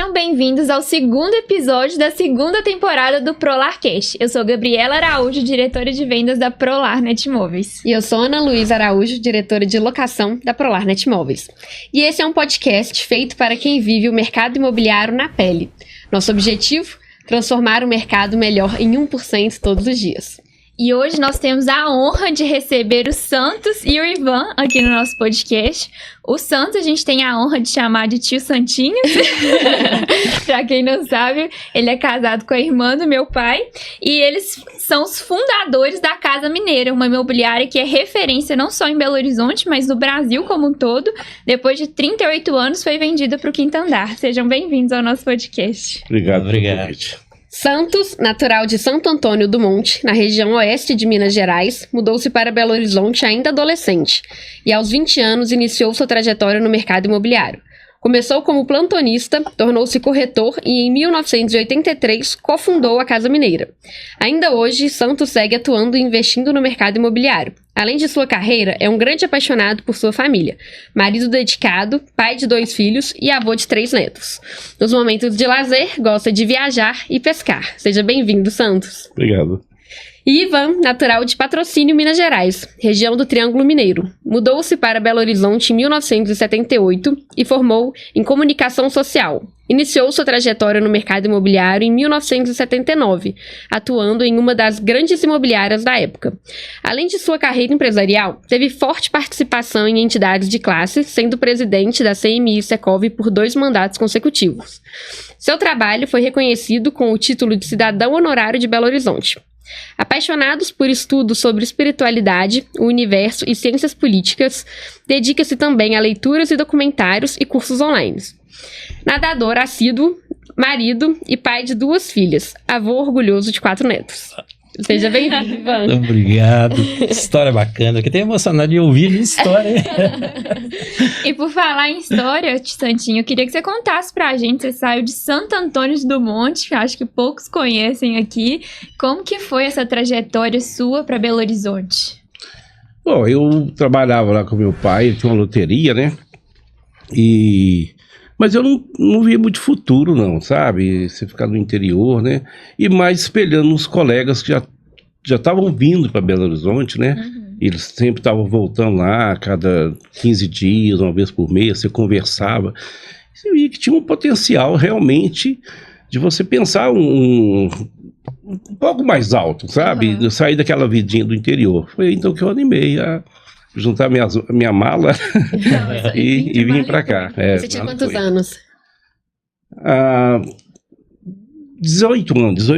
Sejam bem-vindos ao segundo episódio da segunda temporada do ProlarCast. Eu sou Gabriela Araújo, diretora de vendas da Prolar Netmóveis. E eu sou Ana Luísa Araújo, diretora de locação da Prolar Netmóveis. E esse é um podcast feito para quem vive o mercado imobiliário na pele. Nosso objetivo? Transformar o mercado melhor em 1% todos os dias. E hoje nós temos a honra de receber o Santos e o Ivan aqui no nosso podcast. O Santos a gente tem a honra de chamar de tio Santinho. Pra quem não sabe, ele é casado com a irmã do meu pai. E eles são os fundadores da Casa Mineira, uma imobiliária que é referência não só em Belo Horizonte, mas no Brasil como um todo. Depois de 38 anos, foi vendida para o Quinto Andar. Sejam bem-vindos ao nosso podcast. Obrigado. Santos, natural de Santo Antônio do Monte, na região oeste de Minas Gerais, mudou-se para Belo Horizonte ainda adolescente e aos 20 anos iniciou sua trajetória no mercado imobiliário. Começou como plantonista, tornou-se corretor e em 1983 cofundou a Casa Mineira. Ainda hoje, Santos segue atuando e investindo no mercado imobiliário. Além de sua carreira, é um grande apaixonado por sua família, marido dedicado, pai de 2 filhos e avô de 3 netos. Nos momentos de lazer, gosta de viajar e pescar. Seja bem-vindo, Santos. Obrigado. E Ivan, natural de Patrocínio, Minas Gerais, região do Triângulo Mineiro. Mudou-se para Belo Horizonte em 1978 e formou em comunicação social. Iniciou sua trajetória no mercado imobiliário em 1979, atuando em uma das grandes imobiliárias da época. Além de sua carreira empresarial, teve forte participação em entidades de classe, sendo presidente da CMI Secov por 2 mandatos consecutivos. Seu trabalho foi reconhecido com o título de cidadão honorário de Belo Horizonte. Apaixonados por estudos sobre espiritualidade, o universo e ciências políticas, dedica-se também a leituras e documentários e cursos online. Nadador assíduo, marido e pai de 2 filhas, avô orgulhoso de 4 netos. Seja bem-vindo, Ivan. Obrigado. História bacana. Fiquei até emocionado de ouvir a história. E por falar em história, tio Santinho, eu queria que você contasse pra gente. Você saiu de Santo Antônio do Monte, que acho que poucos conhecem aqui. Como que foi essa trajetória sua para Belo Horizonte? Bom, eu trabalhava lá com meu pai, tinha uma loteria, né? Mas eu não via muito futuro, não, sabe? Você ficar no interior, né? E mais espelhando os colegas que já estavam vindo para Belo Horizonte, né? Uhum. Eles sempre estavam voltando lá a cada 15 dias, uma vez por mês, você conversava. Você via que tinha um potencial realmente de você pensar um pouco mais alto, sabe? Uhum. Sair daquela vidinha do interior. Foi então que eu animei a juntar minha mala e vim pra cá. Você tinha quantos anos? 18 anos.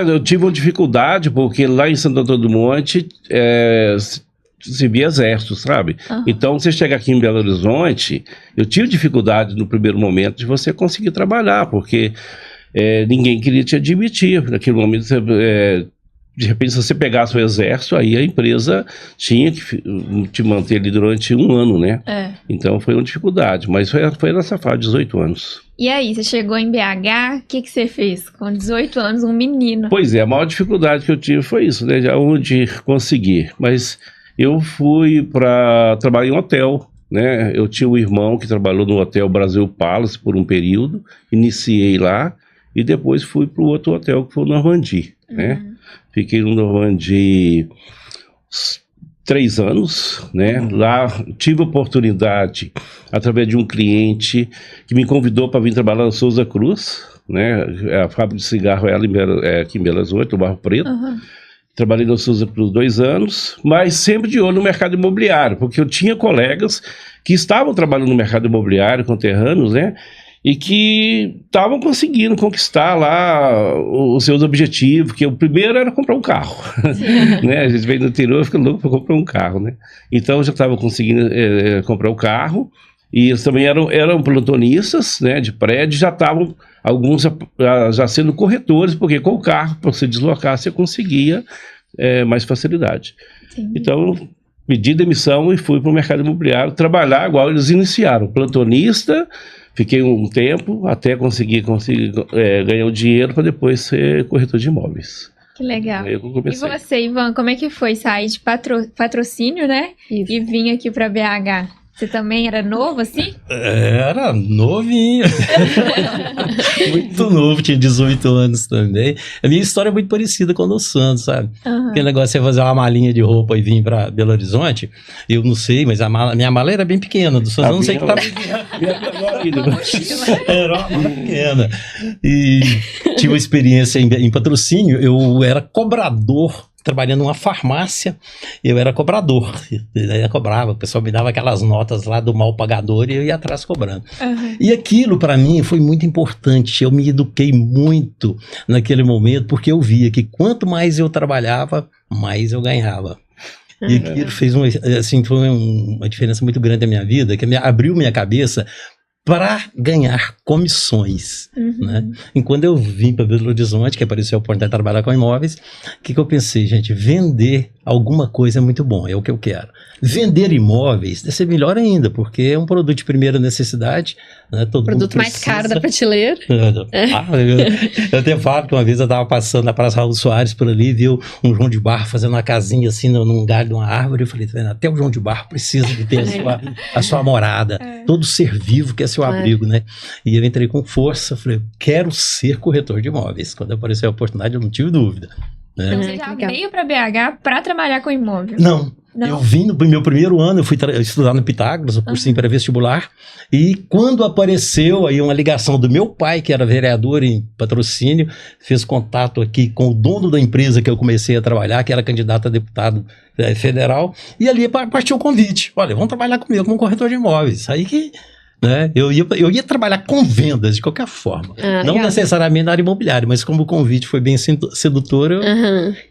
Eu tive uma dificuldade, porque lá em Santo Antônio do Monte se via exército, sabe? Uhum. Então, você chega aqui em Belo Horizonte, eu tive dificuldade no primeiro momento de você conseguir trabalhar, porque ninguém queria te admitir. Naquele momento, de repente, se você pegasse o exército, aí a empresa tinha que te manter ali durante 1 ano, né? Então foi uma dificuldade, mas foi nessa fase de 18 anos. E aí, você chegou em BH, o que você fez? Com 18 anos, um menino. Pois é, a maior dificuldade que eu tive foi isso, né? Já onde conseguir. Mas eu fui para trabalhar em um hotel, né? Eu tinha um irmão que trabalhou no Hotel Brasil Palace por um período, iniciei lá e depois fui para o outro hotel que foi o Normandie, né? Fiquei no Normandie 3 anos, né? Lá tive a oportunidade, através de um cliente que me convidou para vir trabalhar na Souza Cruz, né? A fábrica de cigarro aqui em Belo Horizonte, no Barro Preto. Uhum. Trabalhei na Souza Cruz 2 anos, mas sempre de olho no mercado imobiliário, porque eu tinha colegas que estavam trabalhando no mercado imobiliário, conterrâneos, né? E que estavam conseguindo conquistar lá os seus objetivos, que o primeiro era comprar um carro, né? A gente vem do interior e fica louco para comprar um carro, né? Então eu já estava conseguindo comprar o carro, e eles também eram plantonistas, né, de prédio, já estavam, alguns já sendo corretores, porque com o carro, para você deslocar, você conseguia mais facilidade. Sim. Então pedi demissão e fui para o mercado imobiliário trabalhar igual eles iniciaram, plantonista. Fiquei um tempo até conseguir ganhar o dinheiro para depois ser corretor de imóveis. Que legal. E você, Ivan, como é que foi sair de patrocínio, né? Isso. E vir aqui para BH? Você também era novo, assim? Era novinho. Muito novo, tinha 18 anos também. A minha história é muito parecida com a do Santos, sabe? Aquele negócio de você fazer uma malinha de roupa e vir pra Belo Horizonte, eu não sei, mas minha mala era bem pequena, do Santos eu não sei que tava. Era uma mala pequena. E tive uma experiência em patrocínio, eu era cobrador. Trabalhando numa farmácia, eu era cobrador. Eu cobrava, o pessoal me dava aquelas notas lá do mal pagador e eu ia atrás cobrando. E aquilo para mim foi muito importante. Eu me eduquei muito naquele momento, porque eu via que quanto mais eu trabalhava, mais eu ganhava. E aquilo fez foi uma diferença muito grande na minha vida, que abriu minha cabeça para ganhar comissões, né? E quando eu vim para Belo Horizonte, que apareceu a oportunidade de trabalhar com imóveis, o que eu pensei, gente, vender alguma coisa é muito bom, é o que eu quero. Vender imóveis deve ser melhor ainda, porque é um produto de primeira necessidade, né? Todo produto mais caro da prateleira. Eu até falo que uma vez eu estava passando na Praça Raul Soares por ali, viu um João de Barro fazendo uma casinha assim num galho de uma árvore, eu falei, tá vendo? Até o João de Barro precisa de ter a sua morada, todo ser vivo quer seu abrigo, né? E eu entrei com força, falei, quero ser corretor de imóveis. Quando apareceu a oportunidade, eu não tive dúvida. Né? Então você já veio para BH para trabalhar com imóvel? Não. Eu vim no meu primeiro ano, eu fui estudar no Pitágoras, o cursinho pré-vestibular, e quando apareceu aí uma ligação do meu pai, que era vereador em patrocínio, fez contato aqui com o dono da empresa que eu comecei a trabalhar, que era candidato a deputado federal, e ali partiu o convite. Olha, vamos trabalhar comigo como corretor de imóveis. Aí que... né? Eu ia trabalhar com vendas de qualquer forma, não necessariamente na área imobiliária, mas como o convite foi bem sedutor,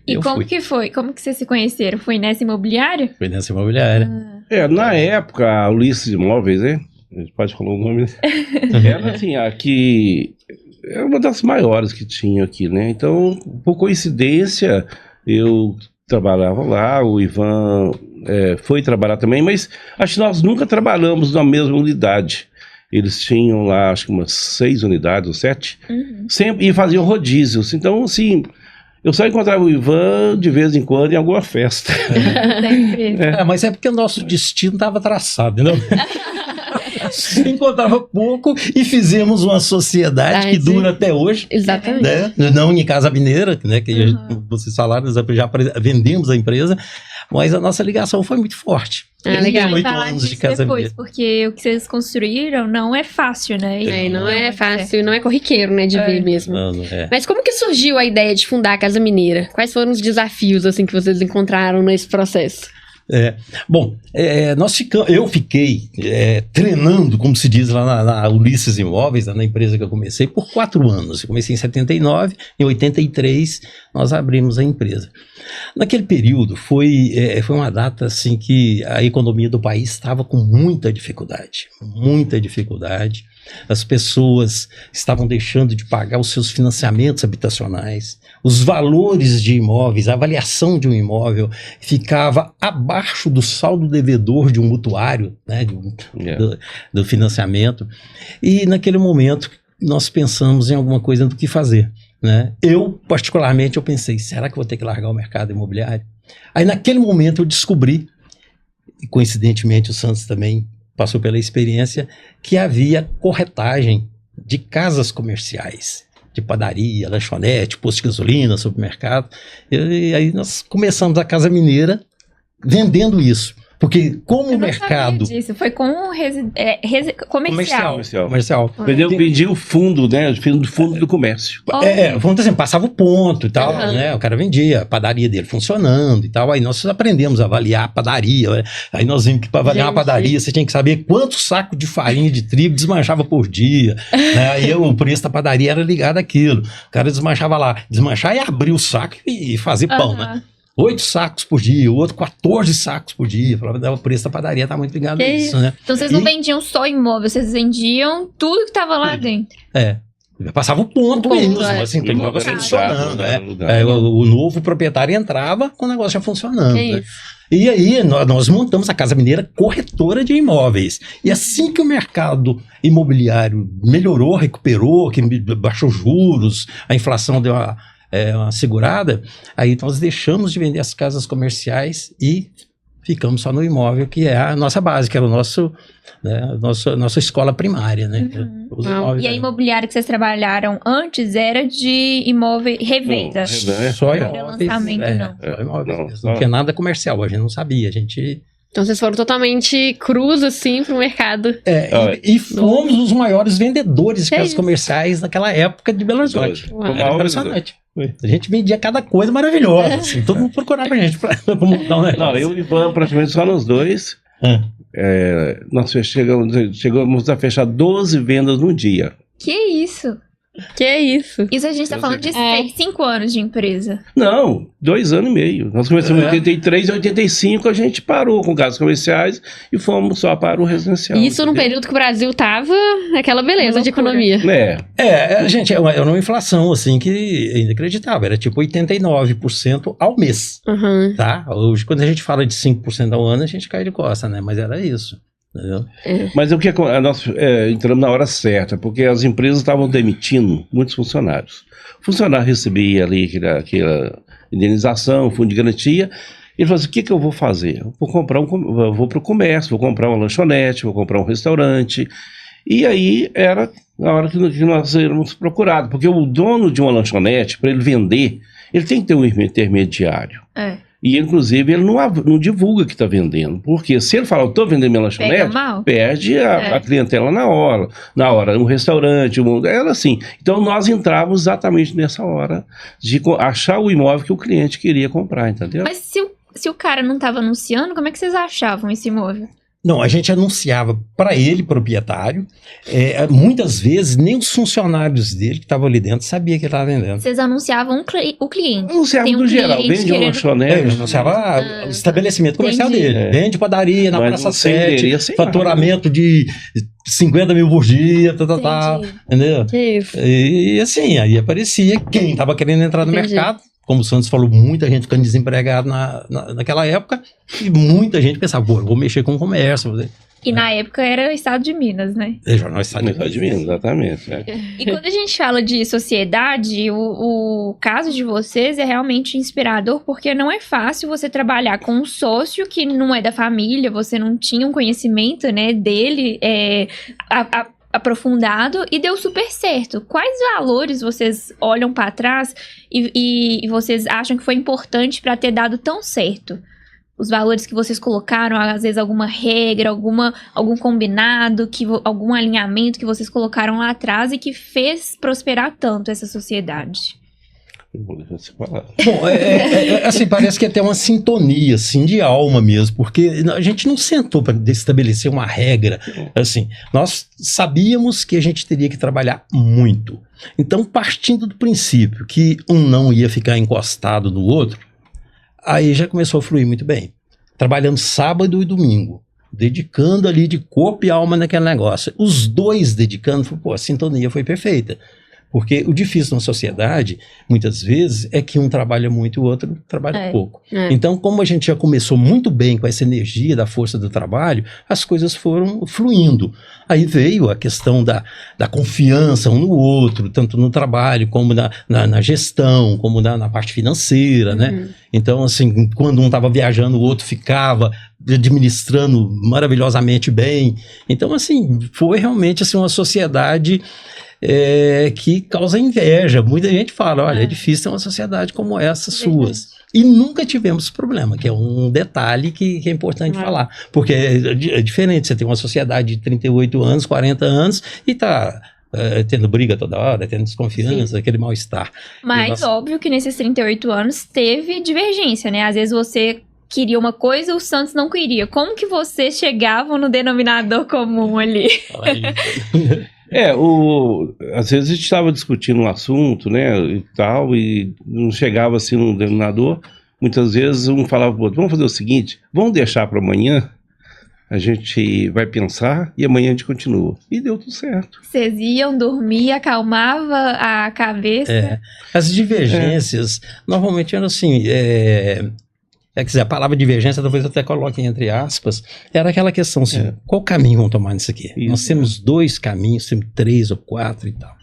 eu como fui. que foi? Como que vocês se conheceram? Foi nessa imobiliária? Foi nessa imobiliária. Na época, a Ulisses Imóveis, né? A gente pode falar o nome, né? Era assim, aqui, era uma das maiores que tinha aqui, né? Então, por coincidência, eu trabalhava lá, o Ivan foi trabalhar também, mas acho que nós nunca trabalhamos na mesma unidade. Eles tinham lá, acho que umas 6 unidades ou 7, sempre, e faziam rodízios. Então, assim, eu só encontrava o Ivan de vez em quando em alguma festa. Mas é porque o nosso destino estava traçado, entendeu? Se encontrava pouco e fizemos uma sociedade que dura até hoje. Exatamente. Né? Não em Casa Mineira, né? Que vocês falaram, já vendemos a empresa, mas a nossa ligação foi muito forte. Legal. 8 anos de Casa Mineira. Porque o que vocês construíram não é fácil, né? Não é fácil, não é corriqueiro, né? De ver mesmo. Não é. Mas como que surgiu a ideia de fundar a Casa Mineira? Quais foram os desafios assim que vocês encontraram nesse processo? Eu fiquei treinando, como se diz lá na Ulisses Imóveis, na empresa que eu comecei, por 4 anos. Eu comecei em 79, em 83 nós abrimos a empresa. Naquele período foi uma data assim que a economia do país estava com muita dificuldade. As pessoas estavam deixando de pagar os seus financiamentos habitacionais, os valores de imóveis, a avaliação de um imóvel ficava abaixo do saldo devedor de um mutuário, né, do financiamento. E naquele momento nós pensamos em alguma coisa do que fazer. Né? Eu, particularmente, eu pensei, será que vou ter que largar o mercado imobiliário? Aí naquele momento eu descobri, e coincidentemente o Santos também passou pela experiência, que havia corretagem de casas comerciais, de padaria, lanchonete, posto de gasolina, supermercado. E aí nós começamos a Casa Mineira vendendo isso. Porque como o mercado... Disso. Foi com comercial. Vendi o fundo, né? O fundo do comércio. Vamos dizer, passava o ponto e tal, né? O cara vendia a padaria dele funcionando e tal. Aí nós aprendemos a avaliar a padaria. Aí nós vimos que para avaliar uma padaria, você tinha que saber quantos sacos de farinha de trigo desmanchava por dia. Né? Aí o preço da padaria era ligado àquilo. O cara desmanchava lá. Desmanchar e abrir o saco e fazer pão, né? 8 sacos por dia, o outro 14 sacos por dia. O preço da padaria tá muito ligado a isso, né? Então vocês não vendiam só imóvel, vocês vendiam tudo que tava lá dentro. Passava o ponto mesmo, assim, tem imóvel funcionando. O novo proprietário entrava com o negócio já funcionando. Né? E aí nós montamos a Casa Mineira corretora de imóveis. E assim que o mercado imobiliário melhorou, recuperou, que baixou juros, a inflação deu uma segurada, aí nós deixamos de vender as casas comerciais e ficamos só no imóvel, que é a nossa base, que era o nosso, né, nossa escola primária, né? Os imóveis E a eram- imobiliária que vocês trabalharam antes era de imóvel revenda? Só Não era imóveis, lançamento, não. só imóveis. Não, Não, só- tinha nada comercial, a gente não sabia, a gente... Então vocês foram totalmente crus, assim, pro mercado. E fomos os maiores vendedores de Que casas isso? comerciais naquela época de Belo Horizonte. Uau. Era impressionante. A gente vendia cada coisa maravilhosa, assim, todo mundo procurava a gente pra montar um negócio. Não, eu e o Ivan praticamente só nós dois. Nós chegamos a fechar 12 vendas no dia. Que isso? Que é isso? Isso a gente tá falando de 5 anos de empresa. Não, 2 anos e meio. Nós começamos em 83 e 85, a gente parou com casas comerciais e fomos só para o residencial. Isso num entendeu? período que o Brasil tava naquela beleza de Loucura. economia. Gente, era uma inflação, assim, que é inacreditável. Era tipo 89% ao mês, Uhum. tá? Hoje, quando a gente fala de 5% ao ano, a gente cai de costa, né? Mas era isso, entendeu? Mas o que nós entramos na hora certa, porque as empresas estavam demitindo muitos funcionários. O funcionário recebia ali aquela indenização, fundo de garantia. Ele falou assim: o que eu vou fazer? Eu vou para o comércio, vou comprar uma lanchonete, vou comprar um restaurante. E aí era na hora que nós éramos procurados, porque o dono de uma lanchonete, para ele vender, ele tem que ter um intermediário. E, inclusive, ele não divulga que está vendendo. Porque se ele falar, eu estou vendendo minha Pega lanchonete, mal. perde a clientela na hora, um restaurante, era assim. Então, nós entrávamos exatamente nessa hora de achar o imóvel que o cliente queria comprar, entendeu? Mas se o cara não tava anunciando, como é que vocês achavam esse imóvel? Não, a gente anunciava para ele, proprietário. Muitas vezes, nem os funcionários dele que estavam ali dentro sabiam que ele estava vendendo. Vocês anunciavam o cliente. Anunciava Tem um no geral, cliente vende uma querendo- lanchonete. Ele anunciava o estabelecimento comercial entendi. dele. Vende padaria na Mas Praça não sem 7, endereço, sem faturamento de 50 mil por dia, Entendi. entendeu? Que isso? E assim, aí aparecia quem estava querendo entrar no Entendi. mercado. Como o Santos falou, muita gente ficando desempregada naquela época. E muita gente pensava, pô, eu vou mexer com o comércio. E na época era o estado de Minas, né? Jornal Estado de Metade de Minas, exatamente. E quando a gente fala de sociedade, o caso de vocês é realmente inspirador, porque não é fácil você trabalhar com um sócio que não é da família, você não tinha um conhecimento, né, dele aprofundado, e deu super certo. Quais valores vocês olham para trás e vocês acham que foi importante para ter dado tão certo? Os valores que vocês colocaram, às vezes alguma regra, algum combinado, algum alinhamento que vocês colocaram lá atrás e que fez prosperar tanto essa sociedade. Eu vou deixar você falar. Bom, assim, parece que é até uma sintonia, assim, de alma mesmo, porque a gente não sentou para estabelecer uma regra, assim, nós sabíamos que a gente teria que trabalhar muito. Então, partindo do princípio que um não ia ficar encostado no outro, aí já começou a fluir muito bem. Trabalhando sábado e domingo, dedicando ali de corpo e alma naquele negócio. Os dois dedicando, pô, a sintonia foi perfeita. Porque o difícil na sociedade, muitas vezes, é que um trabalha muito e o outro trabalha pouco. Então, como a gente já começou muito bem com essa energia da força do trabalho, as coisas foram fluindo. Aí veio a questão da confiança um no outro, tanto no trabalho, como na gestão, como na parte financeira, né? Então, assim, quando um estava viajando, o outro ficava administrando maravilhosamente bem. Então, assim, foi realmente assim, uma sociedade... que causa inveja. Muita gente fala, olha, é difícil ter uma sociedade como essa suas. E nunca tivemos problema, que é um detalhe que é importante falar. Porque é diferente, você tem uma sociedade de 38 anos, 40 anos e tá tendo briga toda hora, tendo desconfiança, aquele mal-estar. Mas óbvio que nesses 38 anos teve divergência, né? Às vezes você queria uma coisa, o Santos não queria. Como que vocês chegavam no denominador comum ali? Às vezes a gente estava discutindo um assunto, né, e tal, e não chegava assim no denominador. Muitas vezes um falava pro outro, vamos fazer o seguinte, vamos deixar para amanhã, a gente vai pensar e amanhã a gente continua. E deu tudo certo. Vocês iam dormir, acalmava a cabeça? As divergências, normalmente eram assim... quer dizer, a palavra divergência, talvez eu até coloque entre aspas, era aquela questão assim, qual caminho vamos tomar nisso aqui? Isso. Nós temos 2 caminhos, temos 3 ou 4 e tal.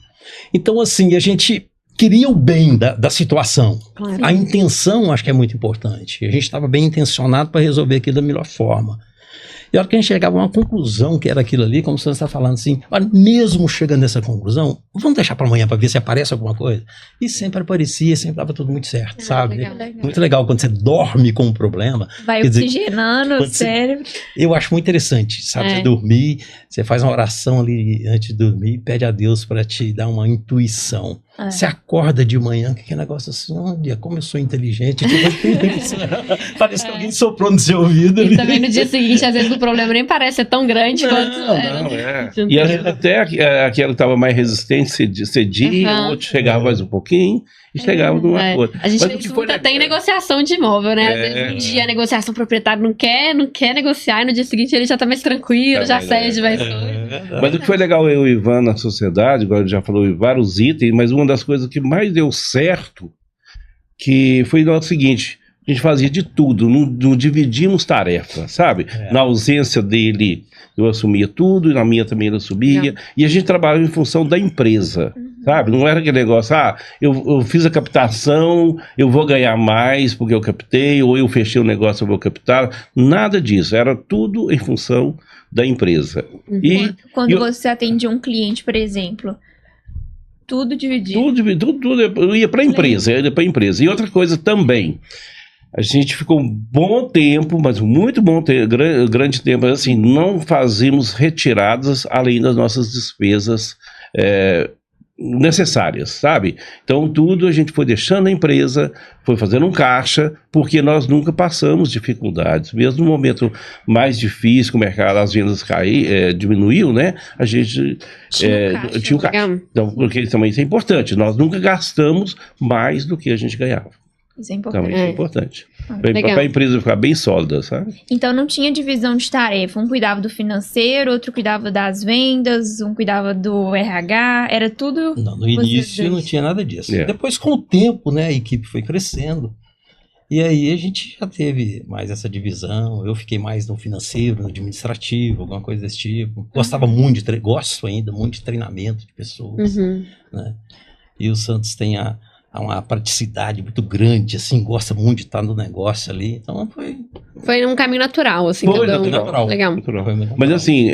Então, assim, a gente queria o bem da situação. Claro. A intenção acho que é muito importante. A gente estava bem intencionado para resolver aquilo da melhor forma. E a hora que a gente chegava a uma conclusão que era aquilo ali, como você está falando assim, olha, mesmo chegando nessa conclusão, vamos deixar para amanhã para ver se aparece alguma coisa. E sempre aparecia, sempre dava tudo muito certo, sabe? legal. Muito legal quando você dorme com um problema. Vai Quer dizer, oxigenando o quando você- cérebro. Eu acho muito interessante, sabe? É. Você dormir, você faz uma oração ali antes de dormir e pede a Deus para te dar uma intuição. É. Você acorda de manhã, que negócio assim, olha, como eu sou inteligente. Parece que alguém soprou no seu ouvido. E ali. também no dia seguinte, às vezes o problema nem parece ser tão grande quanto. Não, é. E às vezes até aquela que estava mais resistente cedia, Aham. o outro chegava mais um pouquinho e chegava numa É. coisa. A gente Mas o que foi escuta até em negociação de imóvel, né? Às vezes um dia a negociação, o proprietário não quer negociar, e no dia seguinte ele já tá mais tranquilo, já cede mais coisa. Mas o que foi legal eu e o Ivan na sociedade, agora ele já falou em vários itens, mas uma das coisas que mais deu certo que foi o seguinte: a gente fazia de tudo, não dividimos tarefas, sabe? É. Na ausência dele, eu assumia tudo, e na minha também ele assumia. Legal. E a gente trabalhava em função da empresa, sabe? Não era aquele negócio, eu fiz a captação, eu vou ganhar mais porque eu captei, ou eu fechei o negócio, eu vou captar. Nada disso, era tudo em função da empresa. E Quando eu- você atende um cliente, por exemplo, tudo dividido. tudo eu ia para a empresa, eu ia para a empresa. E outra coisa também, a gente ficou um bom tempo, mas muito bom tempo, grande tempo, assim, não fazíamos retiradas além das nossas despesas necessárias, sabe? Então tudo a gente foi deixando na empresa, foi fazendo um caixa, porque nós nunca passamos dificuldades, mesmo no momento mais difícil que o mercado, as vendas diminuiu, né? A gente tinha o caixa. Legal. Então, porque também isso é importante, nós nunca gastamos mais do que a gente ganhava. Isso é importante. Então, isso é importante. Legal. Para a empresa ficar bem sólida, sabe? Então não tinha divisão de tarefa. Um cuidava do financeiro, outro cuidava das vendas, um cuidava do RH. Era tudo. Não, no Vocês início dois. não tinha nada disso. É. Depois, com o tempo, né, a equipe foi crescendo. E aí a gente já teve mais essa divisão. Eu fiquei mais no financeiro, no administrativo, alguma coisa desse tipo. Gostava muito gosto ainda muito de treinamento de pessoas. Uhum. E o Santos tem uma praticidade muito grande, assim, gosta muito de estar no negócio ali. Então Foi um caminho natural, assim, Foi cada um. natural. Legal. Natural. foi muito Mas natural. assim,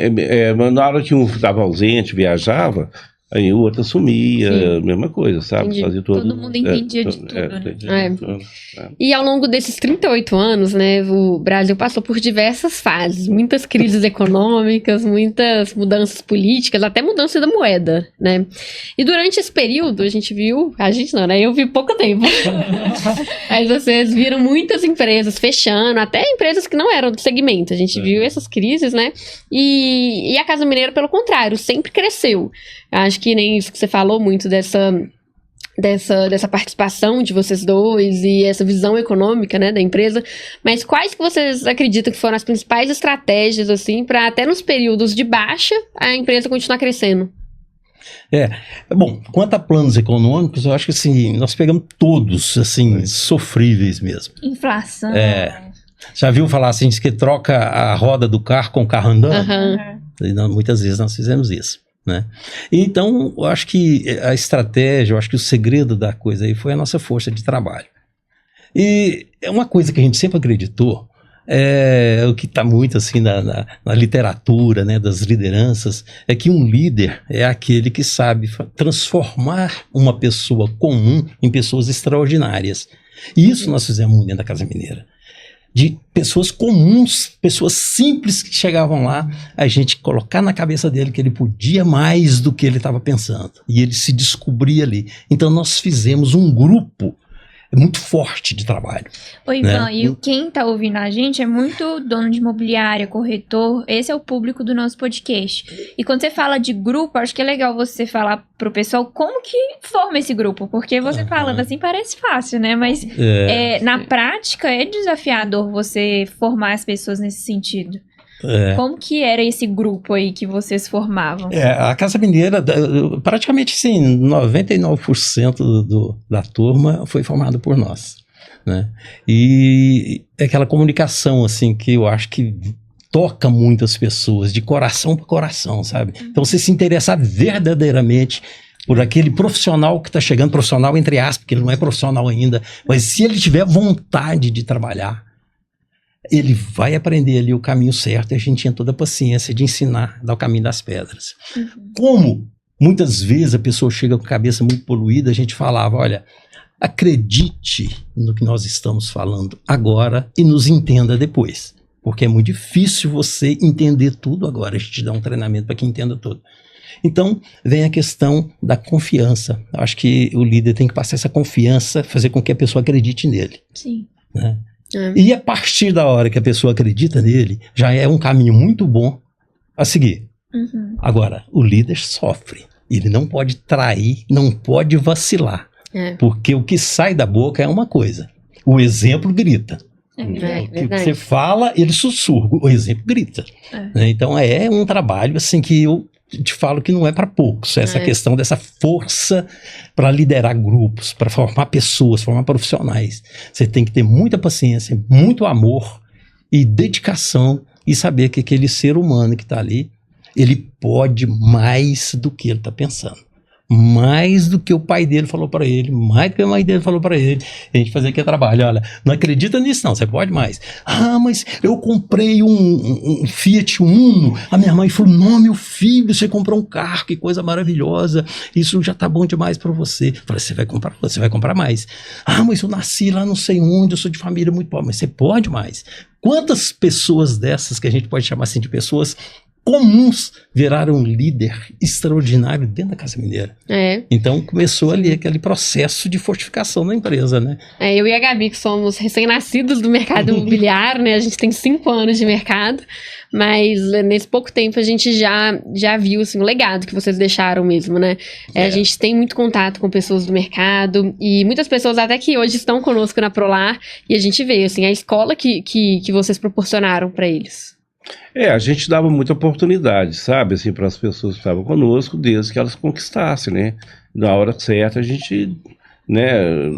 na hora que um estava ausente, viajava, aí o outro assumia, Sim. a mesma coisa, sabe? Entendi. Fazia Todo mundo entendia de tudo, né? entendia de tudo. E ao longo desses 38 anos, né, o Brasil passou por diversas fases, muitas crises econômicas, muitas mudanças políticas, até mudança da moeda, né? E durante esse período a gente não, né? Eu vi pouco tempo. Mas vocês viram muitas empresas fechando, até empresas que não eram do segmento. A gente viu essas crises, né? E a Casa Mineira, pelo contrário, sempre cresceu. Acho que nem isso que você falou muito dessa participação de vocês dois e essa visão econômica, né, da empresa, mas quais que vocês acreditam que foram as principais estratégias, assim, para até nos períodos de baixa a empresa continuar crescendo? Bom, quanto a planos econômicos, eu acho que assim, nós pegamos todos, assim, sofríveis mesmo. Inflação. Já viu falar assim, diz que troca a roda do carro com o carro andando? Aham. E muitas vezes nós fizemos isso, né? Então, eu acho que a estratégia, eu acho que o segredo da coisa aí foi a nossa força de trabalho. E é uma coisa que a gente sempre acreditou, o que está muito assim na literatura, né, das lideranças, é que um líder é aquele que sabe transformar uma pessoa comum em pessoas extraordinárias. E isso nós fizemos dentro da Casa Mineira. De pessoas comuns, pessoas simples que chegavam lá, a gente colocar na cabeça dele que ele podia mais do que ele estava pensando. E ele se descobria ali. Então nós fizemos um grupo muito forte de trabalho. Ô, Ivan, e quem tá ouvindo a gente é muito dono de imobiliária, corretor. Esse é o público do nosso podcast. E quando você fala de grupo, acho que é legal você falar pro pessoal como que forma esse grupo. Porque você falando assim parece fácil, né? Mas na prática é desafiador você formar as pessoas nesse sentido. Como que era esse grupo aí que vocês formavam? A Casa Mineira, praticamente sim, 99% da turma foi formada por nós, né? E é aquela comunicação assim que eu acho que toca muitas pessoas, de coração para coração, sabe? Então você se interessar verdadeiramente por aquele profissional que está chegando, profissional entre aspas, porque ele não é profissional ainda, mas se ele tiver vontade de trabalhar, ele vai aprender ali o caminho certo e a gente tinha toda a paciência de ensinar, dar o caminho das pedras. Como muitas vezes a pessoa chega com a cabeça muito poluída, a gente falava, olha, acredite no que nós estamos falando agora e nos entenda depois, porque é muito difícil você entender tudo agora, a gente dá um treinamento para que entenda tudo. Então, vem a questão da confiança. Eu acho que o líder tem que passar essa confiança, fazer com que a pessoa acredite nele. Sim. Né? E a partir da hora que a pessoa acredita nele, já é um caminho muito bom a seguir. Agora, o líder sofre. Ele não pode trair, não pode vacilar. Porque o que sai da boca é uma coisa. O exemplo grita. O que você fala, ele sussurra. O exemplo grita. Né? Então, é um trabalho assim que eu te falo que não é para poucos, essa questão dessa força para liderar grupos, para formar pessoas, formar profissionais. Você tem que ter muita paciência, muito amor e dedicação e saber que aquele ser humano que está ali, ele pode mais do que ele está pensando. Mais do que o pai dele falou para ele, mais do que a mãe dele falou para ele. A gente fazia aquele trabalho, olha, não acredita nisso não, você pode mais. Ah, mas eu comprei um Fiat Uno, a minha mãe falou, não, meu filho, você comprou um carro, que coisa maravilhosa, isso já tá bom demais para você. Eu falei, você vai comprar mais. Ah, mas eu nasci lá não sei onde, eu sou de família muito pobre, mas você pode mais. Quantas pessoas dessas, que a gente pode chamar assim de pessoas comuns, viraram um líder extraordinário dentro da Casa Mineira. Então começou ali aquele processo de fortificação da empresa, né? Eu e a Gabi, que somos recém-nascidos do mercado imobiliário, né? A gente tem 5 anos de mercado, mas nesse pouco tempo a gente já viu assim, o legado que vocês deixaram mesmo, né? A gente tem muito contato com pessoas do mercado e muitas pessoas até que hoje estão conosco na Prolar e a gente vê assim, a escola que vocês proporcionaram para eles. A gente dava muita oportunidade, sabe, assim, para as pessoas que estavam conosco, desde que elas conquistassem, né? Na hora certa a gente, né,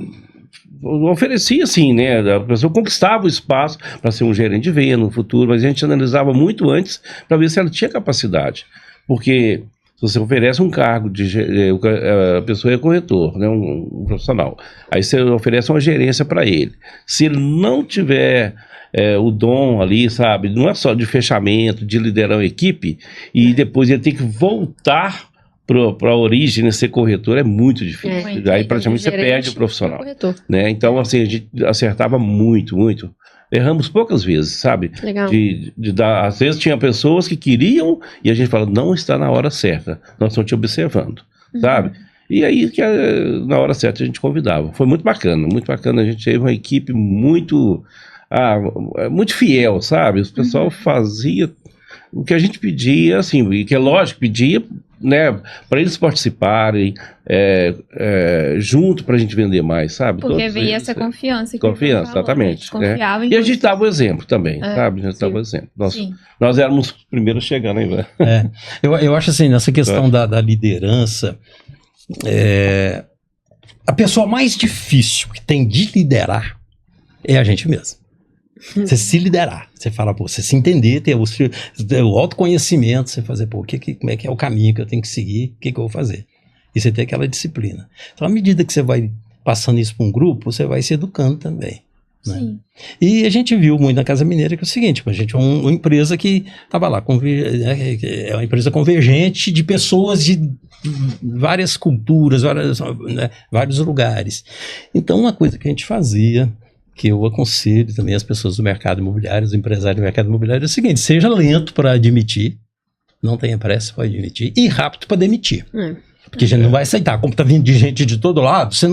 oferecia assim, né? A pessoa conquistava o espaço para ser um gerente de venda no futuro, mas a gente analisava muito antes para ver se ela tinha capacidade, porque se você oferece um cargo a pessoa é corretor, né, um profissional, aí você oferece uma gerência para ele, se ele não tiver o dom ali, sabe, não é só de fechamento, de liderar uma equipe, e depois ele tem que voltar para a origem, né, ser corretor, é muito difícil. Aí praticamente você perde o profissional. Né? Então, assim, a gente acertava muito, muito. Erramos poucas vezes, sabe? Legal. Às vezes tinha pessoas que queriam e a gente fala, não está na hora certa, nós estamos te observando, sabe? E aí, na hora certa, a gente convidava. Foi muito bacana, a gente teve uma equipe muito fiel, sabe? O pessoal fazia o que a gente pedia, assim, e que é lógico, pedia, né, para eles participarem junto para a gente vender mais, sabe? Porque veio essa confiança. Confiança, exatamente. Confiava em e a gente dava o exemplo também, sabe? A gente dava o exemplo. Nós éramos os primeiros chegando ainda. Eu acho assim, nessa questão da liderança, a pessoa mais difícil que tem de liderar é a gente mesmo. Você se liderar, você fala, você se entender, ter o autoconhecimento, você fazer, como é que é o caminho que eu tenho que seguir, o que eu vou fazer. E você ter aquela disciplina. Então, à medida que você vai passando isso para um grupo, você vai se educando também. Né? Sim. E a gente viu muito na Casa Mineira que é o seguinte, a gente é uma empresa que estava lá, é uma empresa convergente de pessoas de várias culturas, vários lugares. Então, uma coisa que a gente fazia, que eu aconselho também as pessoas do mercado imobiliário, os empresários do mercado imobiliário, é o seguinte, seja lento para admitir, não tenha pressa para admitir, e rápido para demitir. Porque a gente não vai aceitar, como está vindo de gente de todo lado, você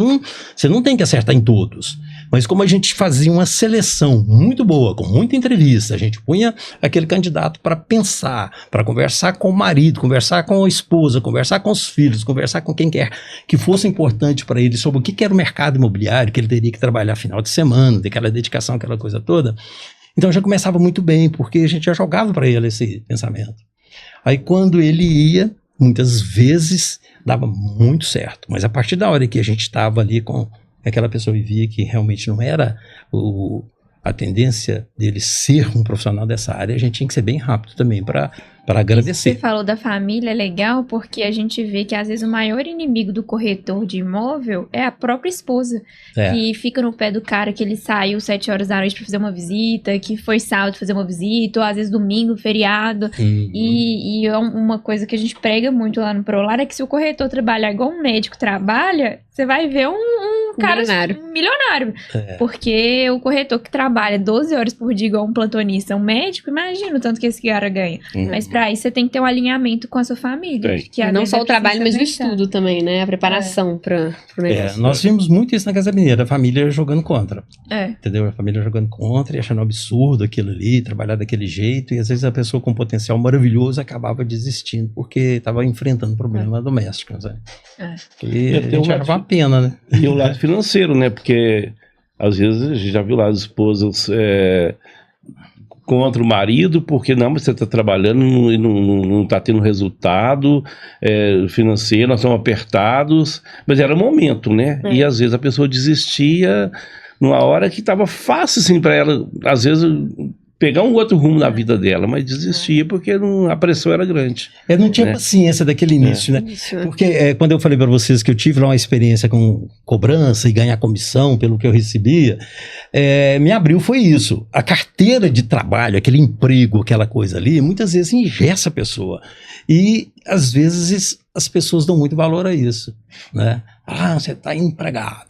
não tem que acertar em todos. Mas como a gente fazia uma seleção muito boa, com muita entrevista, a gente punha aquele candidato para pensar, para conversar com o marido, conversar com a esposa, conversar com os filhos, conversar com quem quer que fosse importante para ele sobre o que era o mercado imobiliário, que ele teria que trabalhar final de semana, daquela dedicação, aquela coisa toda. Então já começava muito bem, porque a gente já jogava para ele esse pensamento. Aí quando ele ia, muitas vezes dava muito certo, mas a partir da hora que a gente estava ali com aquela pessoa e via que realmente não era a tendência dele ser um profissional dessa área, a gente tinha que ser bem rápido também para Você agradecer. falou da família, é legal, porque a gente vê que às vezes o maior inimigo do corretor de imóvel é a própria esposa, que fica no pé do cara, que ele saiu 7 horas da noite pra fazer uma visita, que foi sábado fazer uma visita, ou às vezes domingo, feriado. E é uma coisa que a gente prega muito lá no Prolar, é que se o corretor trabalhar igual um médico trabalha, você vai ver um cara milionário. Porque o corretor que trabalha 12 horas por dia igual um plantonista, um médico, imagina o tanto que esse cara ganha. Mas pra isso você tem que ter um alinhamento com a sua família. Que não só o trabalho, mas o estudo também, né? A preparação pro negócio. Nós vimos muito isso na Casa Mineira, a família jogando contra. Entendeu? A família jogando contra e achando absurdo aquilo ali, trabalhar daquele jeito. E às vezes a pessoa com potencial maravilhoso acabava desistindo, porque estava enfrentando problemas domésticos. E a gente achava uma pena, né? E o lado financeiro, né? Porque às vezes a gente já viu lá as esposas contra o marido, porque não, você está trabalhando e não está tendo resultado financeiro, nós estamos apertados, mas era um momento, né? E às vezes a pessoa desistia numa hora que estava fácil assim para ela, às vezes pegar um outro rumo na vida dela, mas desistia porque a pressão era grande. Eu não tinha paciência daquele início, né? Porque quando eu falei para vocês que eu tive lá uma experiência com cobrança e ganhar comissão pelo que eu recebia, me abriu foi isso. A carteira de trabalho, aquele emprego, aquela coisa ali, muitas vezes engessa a pessoa. E às vezes as pessoas dão muito valor a isso, né? Ah, você está empregado,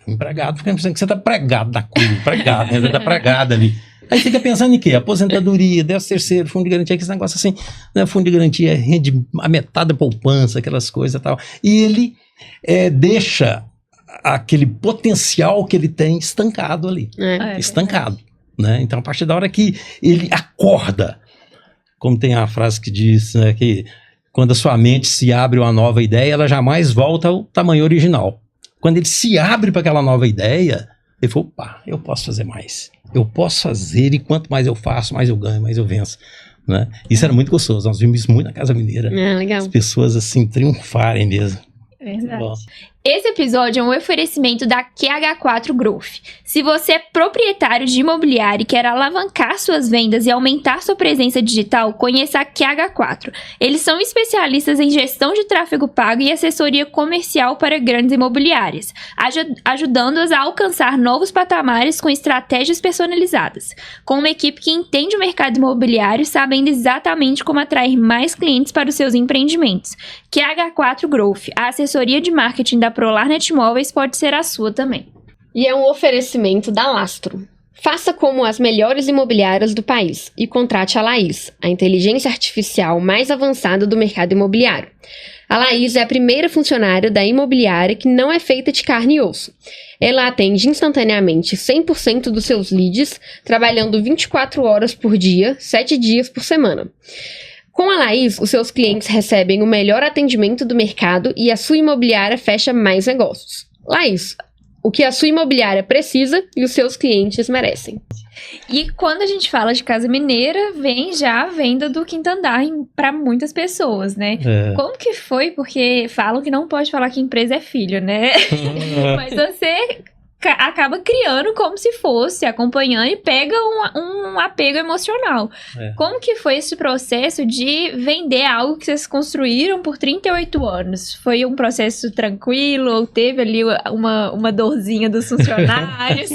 fica pensando que você está pregado na cruz, empregado, né? Você está pregado ali. Aí fica pensando em quê? Aposentadoria, 13º, fundo de garantia, aquele negócio assim, né? Fundo de garantia rende a metade da poupança, aquelas coisas e tal. E ele deixa aquele potencial que ele tem estancado ali. Estancado, né? Então, a partir da hora que ele acorda, como tem a frase que diz, né, que quando a sua mente se abre a uma nova ideia, ela jamais volta ao tamanho original. Quando ele se abre para aquela nova ideia, ele fala, opa, eu posso fazer mais. Eu posso fazer e quanto mais eu faço, mais eu ganho, mais eu venço. Né? Isso era muito gostoso. Nós vimos isso muito na Casa Mineira. Legal. As pessoas assim triunfarem mesmo. Verdade. Bom. Esse episódio é um oferecimento da QH4 Growth. Se você é proprietário de imobiliário e quer alavancar suas vendas e aumentar sua presença digital, conheça a QH4. Eles são especialistas em gestão de tráfego pago e assessoria comercial para grandes imobiliárias, ajudando-as a alcançar novos patamares com estratégias personalizadas. Com uma equipe que entende o mercado imobiliário, sabendo exatamente como atrair mais clientes para os seus empreendimentos. QH4 Growth, a assessoria de marketing da Prolarnet Imóveis pode ser a sua também. E é um oferecimento da Lastro. Faça como as melhores imobiliárias do país e contrate a Laís, a inteligência artificial mais avançada do mercado imobiliário. A Laís é a primeira funcionária da imobiliária que não é feita de carne e osso. Ela atende instantaneamente 100% dos seus leads, trabalhando 24 horas por dia, 7 dias por semana. Com a Laís, os seus clientes recebem o melhor atendimento do mercado e a sua imobiliária fecha mais negócios. Laís, o que a sua imobiliária precisa e os seus clientes merecem. E quando a gente fala de Casa Mineira, vem já a venda do quinto andar para muitas pessoas, né? Como que foi? Porque falam que não pode falar que empresa é filho, né? Mas você acaba criando como se fosse, acompanhando e pega um apego emocional. Como que foi esse processo de vender algo que vocês construíram por 38 anos? Foi um processo tranquilo ou teve ali uma dorzinha dos funcionários?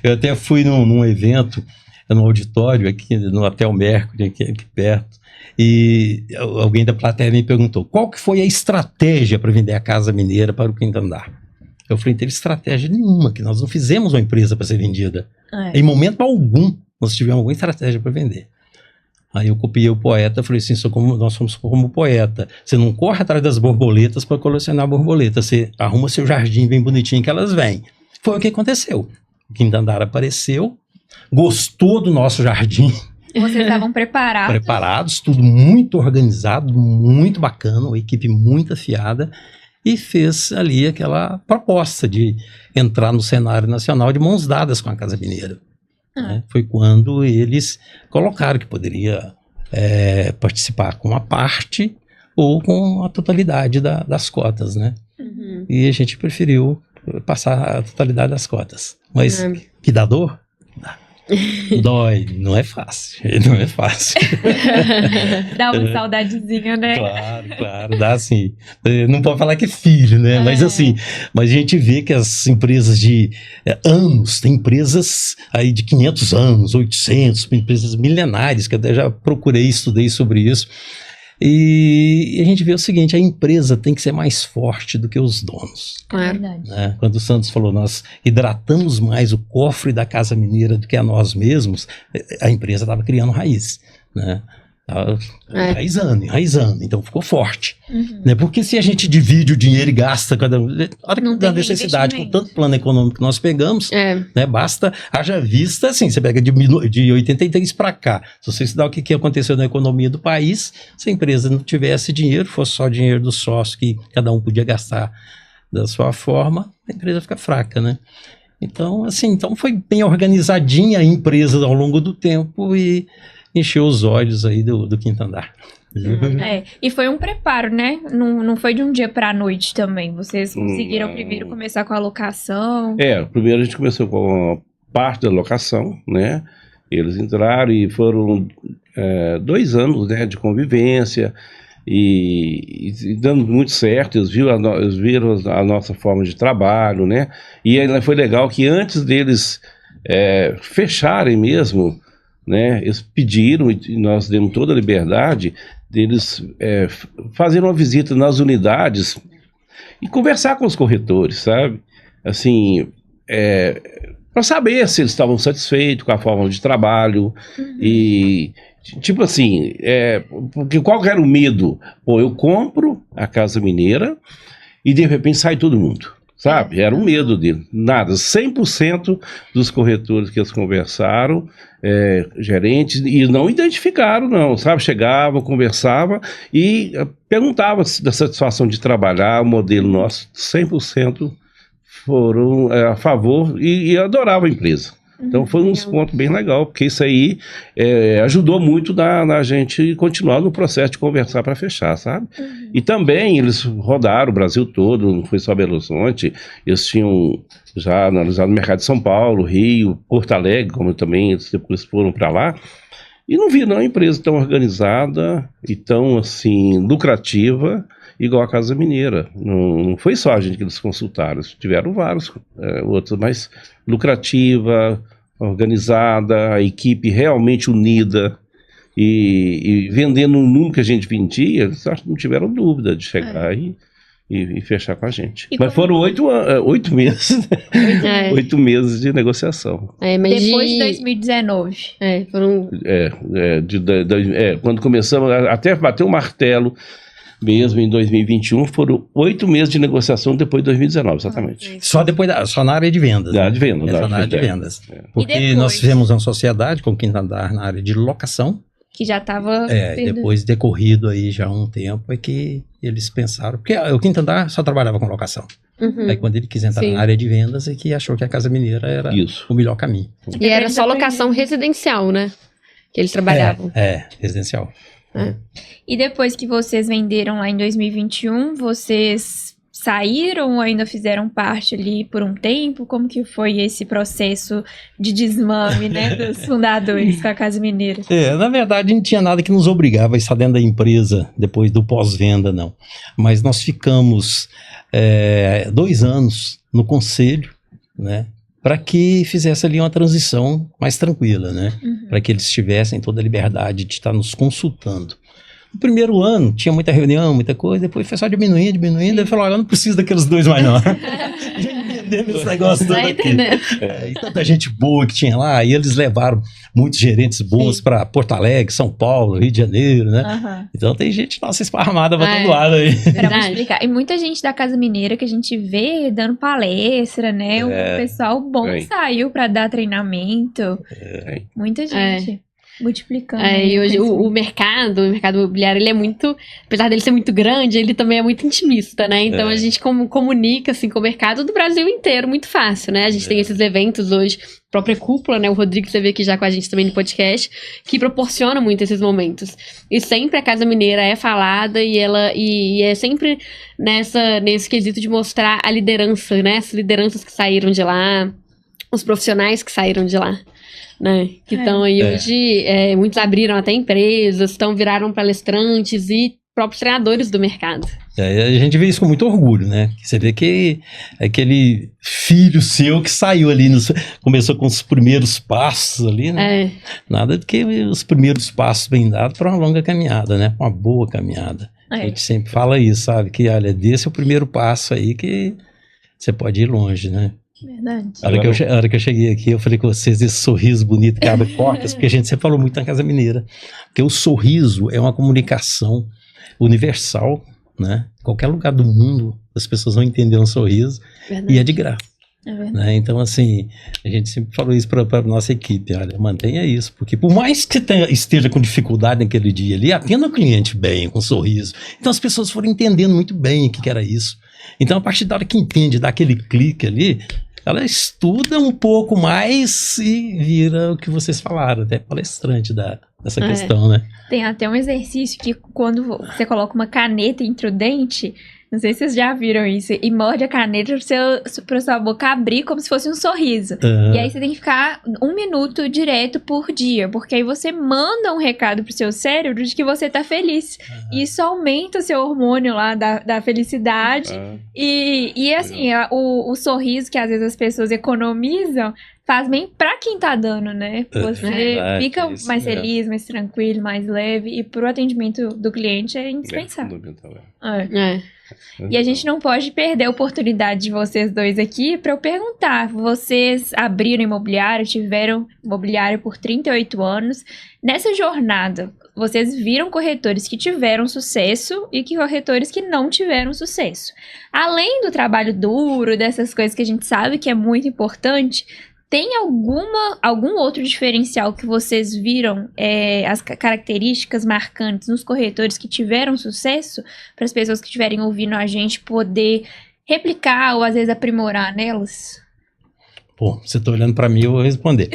Eu até fui num evento, num auditório aqui no Hotel Mercury, aqui perto, e alguém da plateia me perguntou qual que foi a estratégia para vender a Casa Mineira para o quinto andar. Eu falei, não teve estratégia nenhuma, que nós não fizemos uma empresa para ser vendida. Em momento algum, nós tivemos alguma estratégia para vender. Aí eu copiei o poeta, falei assim, nós somos como poeta. Você não corre atrás das borboletas para colecionar borboletas, você arruma seu jardim bem bonitinho que elas vêm. Foi o que aconteceu. O quinto andar apareceu, gostou do nosso jardim. Vocês estavam preparados? Preparados, tudo muito organizado, muito bacana, uma equipe muito afiada. E fez ali aquela proposta de entrar no cenário nacional de mãos dadas com a Casa Mineira. Né? Foi quando eles colocaram que poderia participar com uma parte ou com a totalidade das cotas, né? E a gente preferiu passar a totalidade das cotas. Mas Que dá dor? Dá. Dói, não é fácil, não é fácil. Dá uma saudadezinha, né? Claro, dá assim. Não pode falar que é filho, né? Mas assim, mas a gente vê que as empresas de anos, tem empresas aí de 500 anos, 800, empresas milenares, que eu até já procurei, estudei sobre isso. E a gente vê o seguinte, a empresa tem que ser mais forte do que os donos. Claro. Né? Quando o Santos falou, nós hidratamos mais o cofre da Casa Mineira do que a nós mesmos, a empresa estava criando raiz, né? Enraizando, então ficou forte. Né? Porque se a gente divide o dinheiro e gasta cada hora que dá necessidade, com tanto plano econômico que nós pegamos, né? Basta, haja vista, assim, você pega de 83 para cá, se você estudar o que aconteceu na economia do país, se a empresa não tivesse dinheiro, fosse só dinheiro do sócio que cada um podia gastar da sua forma, a empresa fica fraca, né? Então, assim, então foi bem organizadinha a empresa ao longo do tempo e encheu os olhos aí do quinto andar. E foi um preparo, né? Não foi de um dia para a noite também. Vocês conseguiram primeiro começar com a locação? Primeiro a gente começou com a parte da locação, né? Eles entraram e foram 2 anos, né, de convivência e dando muito certo. Eles viram a nossa forma de trabalho, né? E ainda foi legal que antes deles fecharem mesmo, né, eles pediram e nós demos toda a liberdade deles fazerem uma visita nas unidades e conversar com os corretores, sabe? Assim, para saber se eles estavam satisfeitos com a forma de trabalho e, tipo assim, porque qual era o medo? Pô, eu compro a Casa Mineira e de repente sai todo mundo. Sabe? Era um medo dele. Nada. 100% dos corretores que eles conversaram, gerentes, e não identificaram, não, sabe? Chegavam, conversavam e perguntavam da satisfação de trabalhar, o modelo nosso, 100% foram a favor e adoravam a empresa. Então foi um ponto bem legal, porque isso aí ajudou muito na gente continuar no processo de conversar para fechar, sabe? E também eles rodaram o Brasil todo, não foi só Belo Horizonte, eles tinham já analisado o mercado de São Paulo, Rio, Porto Alegre, como também eles foram para lá, e não viram uma empresa tão organizada e tão assim lucrativa igual a Casa Mineira. Não foi só a gente que eles consultaram, tiveram vários outros, mas lucrativa, organizada, a equipe realmente unida e vendendo um número que a gente vendia, eles não tiveram dúvida de chegar e fechar com a gente. Mas foram 8 meses, 8 meses de negociação. Mas depois de 2019. Foram... quando começamos, até bater o martelo, mesmo em 2021, foram 8 meses de negociação depois de 2019, exatamente. Só na área de vendas. Na área de vendas. Só na área de vendas. Porque nós fizemos uma sociedade com o quinto andar na área de locação. Que já estava... depois decorrido aí já um tempo, é que eles pensaram... Porque o quinto andar só trabalhava com locação. Aí quando ele quis entrar na área de vendas, é que achou que a Casa Mineira era o melhor caminho. E era só locação residencial, né? Que eles trabalhavam. Residencial. E depois que vocês venderam lá em 2021, vocês saíram ou ainda fizeram parte ali por um tempo? Como que foi esse processo de desmame, né, dos fundadores com a Casa Mineira? Na verdade, não tinha nada que nos obrigava a estar dentro da empresa depois do pós-venda, não. Mas nós ficamos 2 anos no conselho, né, para que fizesse ali uma transição mais tranquila, né? Para que eles tivessem toda a liberdade de estar nos consultando. No primeiro ano, tinha muita reunião, muita coisa, depois foi só diminuindo, ele falou, olha, eu não preciso daqueles 2 mais não. Já entendemos esse negócio todo aqui. E tanta gente boa que tinha lá, e eles levaram muitos gerentes bons para Porto Alegre, São Paulo, Rio de Janeiro, né? Então tem gente nossa esparramada para todo lado aí. Pra explicar. E muita gente da Casa Mineira que a gente vê dando palestra, né? O pessoal bom saiu para dar treinamento. Muita gente. Multiplicando. E hoje o mercado imobiliário, ele é muito, apesar dele ser muito grande, ele também é muito intimista, né? Então a gente comunica assim com o mercado do Brasil inteiro muito fácil, né? A gente tem esses eventos hoje, própria cúpula, né? O Rodrigo, você vê aqui já com a gente também no podcast, que proporciona muito esses momentos. E sempre a Casa Mineira é falada e é sempre nesse quesito de mostrar a liderança, né? As lideranças que saíram de lá. os profissionais que saíram de lá, né? Que estão aí hoje, muitos abriram até empresas, viraram palestrantes e próprios treinadores do mercado. A gente vê isso com muito orgulho, né? Você vê que aquele filho seu que saiu ali, começou com os primeiros passos ali, né? Nada do que os primeiros passos bem dados para uma longa caminhada, né? Uma boa caminhada. A gente sempre fala isso, sabe? Que, olha, desse é o primeiro passo aí que você pode ir longe, né? Verdade. A hora que eu cheguei aqui, eu falei com vocês, esse sorriso bonito que abre portas, porque a gente sempre falou muito na Casa Mineira, porque o sorriso é uma comunicação universal, né? Qualquer lugar do mundo, as pessoas vão entender um sorriso. Verdade. E é de graça. É verdade. Né? Então, assim, a gente sempre falou isso para a nossa equipe, olha, mantenha isso, porque por mais que esteja com dificuldade naquele dia ali, atenda o cliente bem, com um sorriso. Então as pessoas foram entendendo muito bem o que era isso. Então, a partir da hora que entende, dá aquele clique ali, ela estuda um pouco mais e vira o que vocês falaram, até palestrante dessa questão, né? Tem até um exercício que quando você coloca uma caneta entre o dente, não sei se vocês já viram isso, e morde a caneta pra sua boca abrir como se fosse um sorriso. E aí você tem que ficar 1 minuto direto por dia, porque aí você manda um recado pro seu cérebro de que você tá feliz. E isso aumenta o seu hormônio lá da felicidade. E assim, o sorriso que às vezes as pessoas economizam faz bem pra quem tá dando, né? Você fica mais feliz, mais tranquilo, mais leve. E pro atendimento do cliente é indispensável. E a gente não pode perder a oportunidade de vocês dois aqui para eu perguntar. Vocês abriram imobiliário, tiveram imobiliário por 38 anos. Nessa jornada, vocês viram corretores que tiveram sucesso e que corretores que não tiveram sucesso. Além do trabalho duro, dessas coisas que a gente sabe que é muito importante, tem algum outro diferencial que vocês viram, as características marcantes nos corretores que tiveram sucesso, para as pessoas que estiverem ouvindo a gente poder replicar ou às vezes aprimorar nelas? Pô, você está olhando para mim, eu vou responder.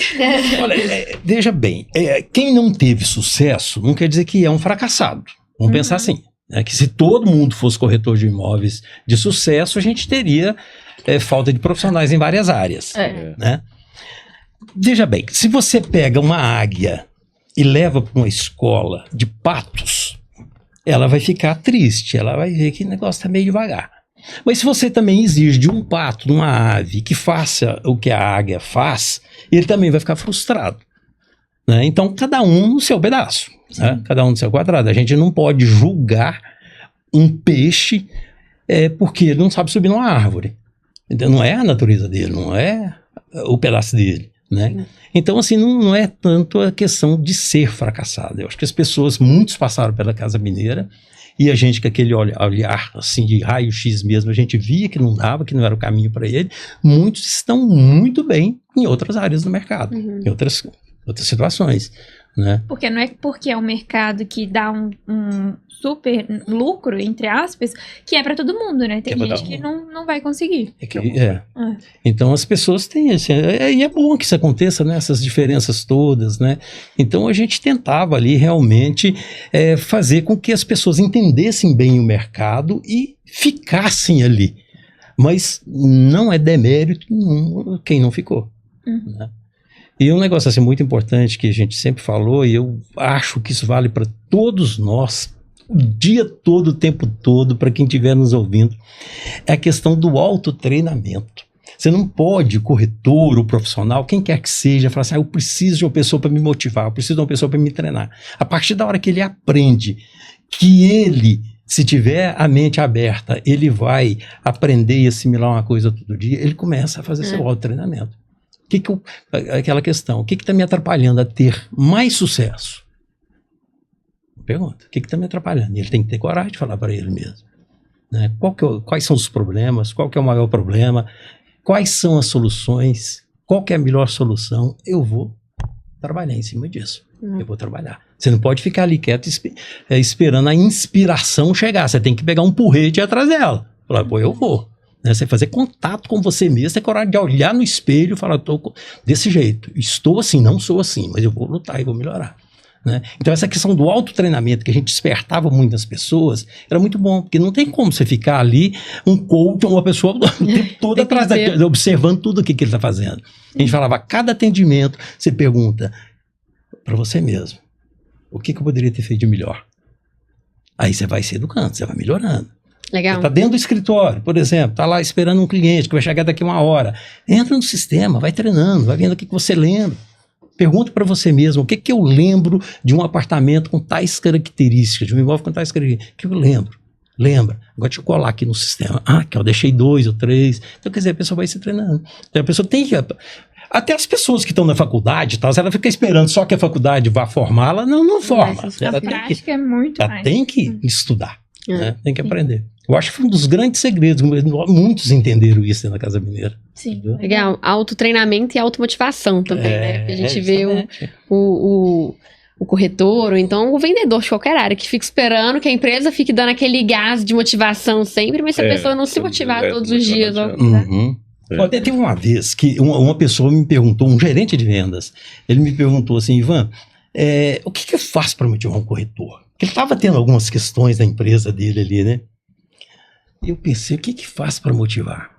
Olha, veja bem, quem não teve sucesso não quer dizer que é um fracassado. Vamos pensar assim, né, que se todo mundo fosse corretor de imóveis de sucesso, a gente teria falta de profissionais em várias áreas, né? Veja bem, se você pega uma águia e leva para uma escola de patos, ela vai ficar triste, ela vai ver que o negócio está meio devagar. Mas se você também exige de um pato, de uma ave, que faça o que a águia faz, ele também vai ficar frustrado. Né? Então, cada um no seu pedaço, né? Cada um no seu quadrado. A gente não pode julgar um peixe porque ele não sabe subir numa árvore. Então, não é a natureza dele, não é o pedaço dele. Né? Então, assim, não é tanto a questão de ser fracassado. Eu acho que as pessoas, muitos passaram pela Casa Mineira e a gente, com aquele olhar assim, de raio-x mesmo, a gente via que não dava, que não era o caminho para ele. Muitos estão muito bem em outras áreas do mercado, em outras situações. Né? Porque não é porque é um mercado que dá um super lucro, entre aspas, que é para todo mundo, né? Tem gente que não vai conseguir. Então as pessoas têm assim, e é bom que isso aconteça, né? Essas diferenças todas, né? Então a gente tentava ali realmente fazer com que as pessoas entendessem bem o mercado e ficassem ali. Mas não é demérito quem não ficou, né? E um negócio assim muito importante que a gente sempre falou, e eu acho que isso vale para todos nós, o dia todo, o tempo todo, para quem estiver nos ouvindo, é a questão do autotreinamento. Você não pode, corretor ou profissional, quem quer que seja, falar assim, eu preciso de uma pessoa para me motivar, eu preciso de uma pessoa para me treinar. A partir da hora que ele aprende que ele, se tiver a mente aberta, ele vai aprender e assimilar uma coisa todo dia, ele começa a fazer seu autotreinamento. Aquela questão, o que está me atrapalhando a ter mais sucesso? Pergunta, o que está me atrapalhando? E ele tem que ter coragem de falar para ele mesmo. Né? Quais são os problemas? Qual que é o maior problema? Quais são as soluções? Qual que é a melhor solução? Eu vou trabalhar em cima disso. Eu vou trabalhar. Você não pode ficar ali quieto esperando a inspiração chegar. Você tem que pegar um porrete e ir atrás dela. Falar, pô, eu vou. Né? Você fazer contato com você mesmo, ter coragem de olhar no espelho e falar, desse jeito, estou assim, não sou assim, mas eu vou lutar e vou melhorar. né? Então essa questão do autotreinamento que a gente despertava muito nas pessoas era muito bom, porque não tem como você ficar ali um coach ou uma pessoa o tempo todo atrás observando tudo o que ele está fazendo. A gente falava, a cada atendimento você pergunta para você mesmo, o que eu poderia ter feito de melhor? Aí você vai se educando, você vai melhorando. Legal. Você está dentro do escritório, por exemplo, está lá esperando um cliente que vai chegar daqui 1 hora. Entra no sistema, vai treinando, vai vendo o que você lembra. Pergunta para você mesmo, o que eu lembro de um apartamento com tais características, de um imóvel com tais características? O que eu lembro? Lembra. Agora deixa eu colar aqui no sistema. Que eu deixei 2 ou 3. Então, quer dizer, a pessoa vai se treinando. Então, a pessoa tem que... Até as pessoas que estão na faculdade, tal, ela fica esperando só que a faculdade vá formá-la, não forma. A prática é muito mais. Ela tem que estudar, né? Tem que aprender. Eu acho que foi um dos grandes segredos, muitos entenderam isso na Casa Mineira. Sim. Legal, autotreinamento e automotivação também, né? Porque a gente vê o corretor, ou então o vendedor de qualquer área, que fica esperando que a empresa fique dando aquele gás de motivação sempre, mas se a pessoa não se motivar todos os dias... Até teve uma vez que uma pessoa me perguntou, um gerente de vendas, ele me perguntou assim, Ivan, o que eu faço para motivar um corretor? Porque ele estava tendo algumas questões da empresa dele ali, né? E eu pensei, o que faço para motivar?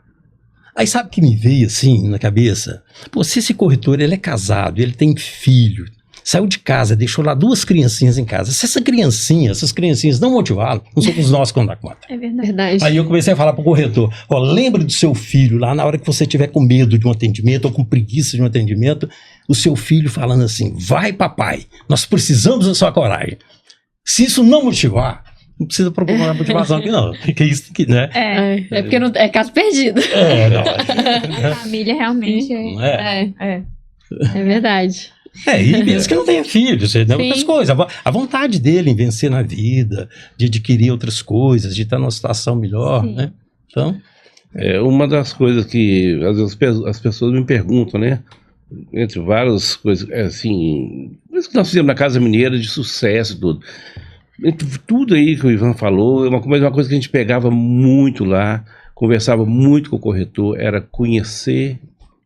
Aí sabe o que me veio assim na cabeça? Pô, se esse corretor ele é casado, ele tem filho, saiu de casa, deixou lá 2 criancinhas em casa. Se essas criancinhas não motivá-lo, não somos nós que vamos dar conta. É verdade. Aí eu comecei a falar pro corretor, lembre do seu filho lá na hora que você tiver com medo de um atendimento ou com preguiça de um atendimento, o seu filho falando assim, vai papai, nós precisamos da sua coragem. Se isso não motivar, não precisa procurar motivação aqui não, porque isso aqui, né? É porque não, é caso perdido. A família realmente é verdade. E mesmo que não tenha filhos, outras coisas. A vontade dele em vencer na vida, de adquirir outras coisas, de estar numa situação melhor, né? Então... uma das coisas que às vezes as pessoas me perguntam, né? Entre várias coisas, assim, isso que nós fizemos na Casa Mineira de sucesso, tudo aí que o Ivan falou, uma coisa que a gente pegava muito lá, conversava muito com o corretor, era conhecer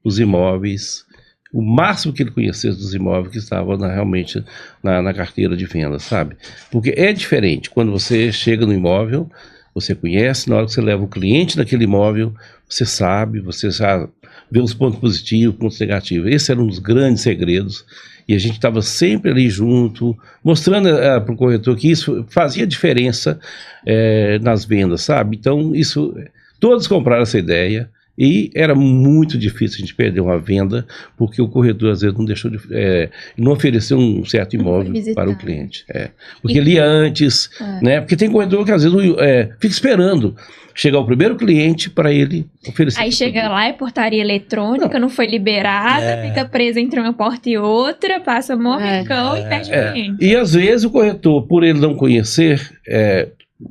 os imóveis, o máximo que ele conhecesse dos imóveis que estavam realmente na carteira de venda, sabe? Porque é diferente, quando você chega no imóvel, você conhece, na hora que você leva o cliente naquele imóvel, você sabe, você já vê os pontos positivos, pontos negativos. Esse era um dos grandes segredos, e a gente estava sempre ali junto, mostrando para o corretor que isso fazia diferença nas vendas, sabe? Então, todos compraram essa ideia, e era muito difícil a gente perder uma venda, porque o corretor às vezes não ofereceu um certo imóvel para o cliente. Porque ele ia antes, né? Porque tem corretor que às vezes fica esperando chegar o primeiro cliente para ele oferecer. Aí chega lá, é portaria eletrônica, não foi liberada, fica presa entre uma porta e outra, passa morricão e perde o cliente. E às vezes o corretor, por ele não conhecer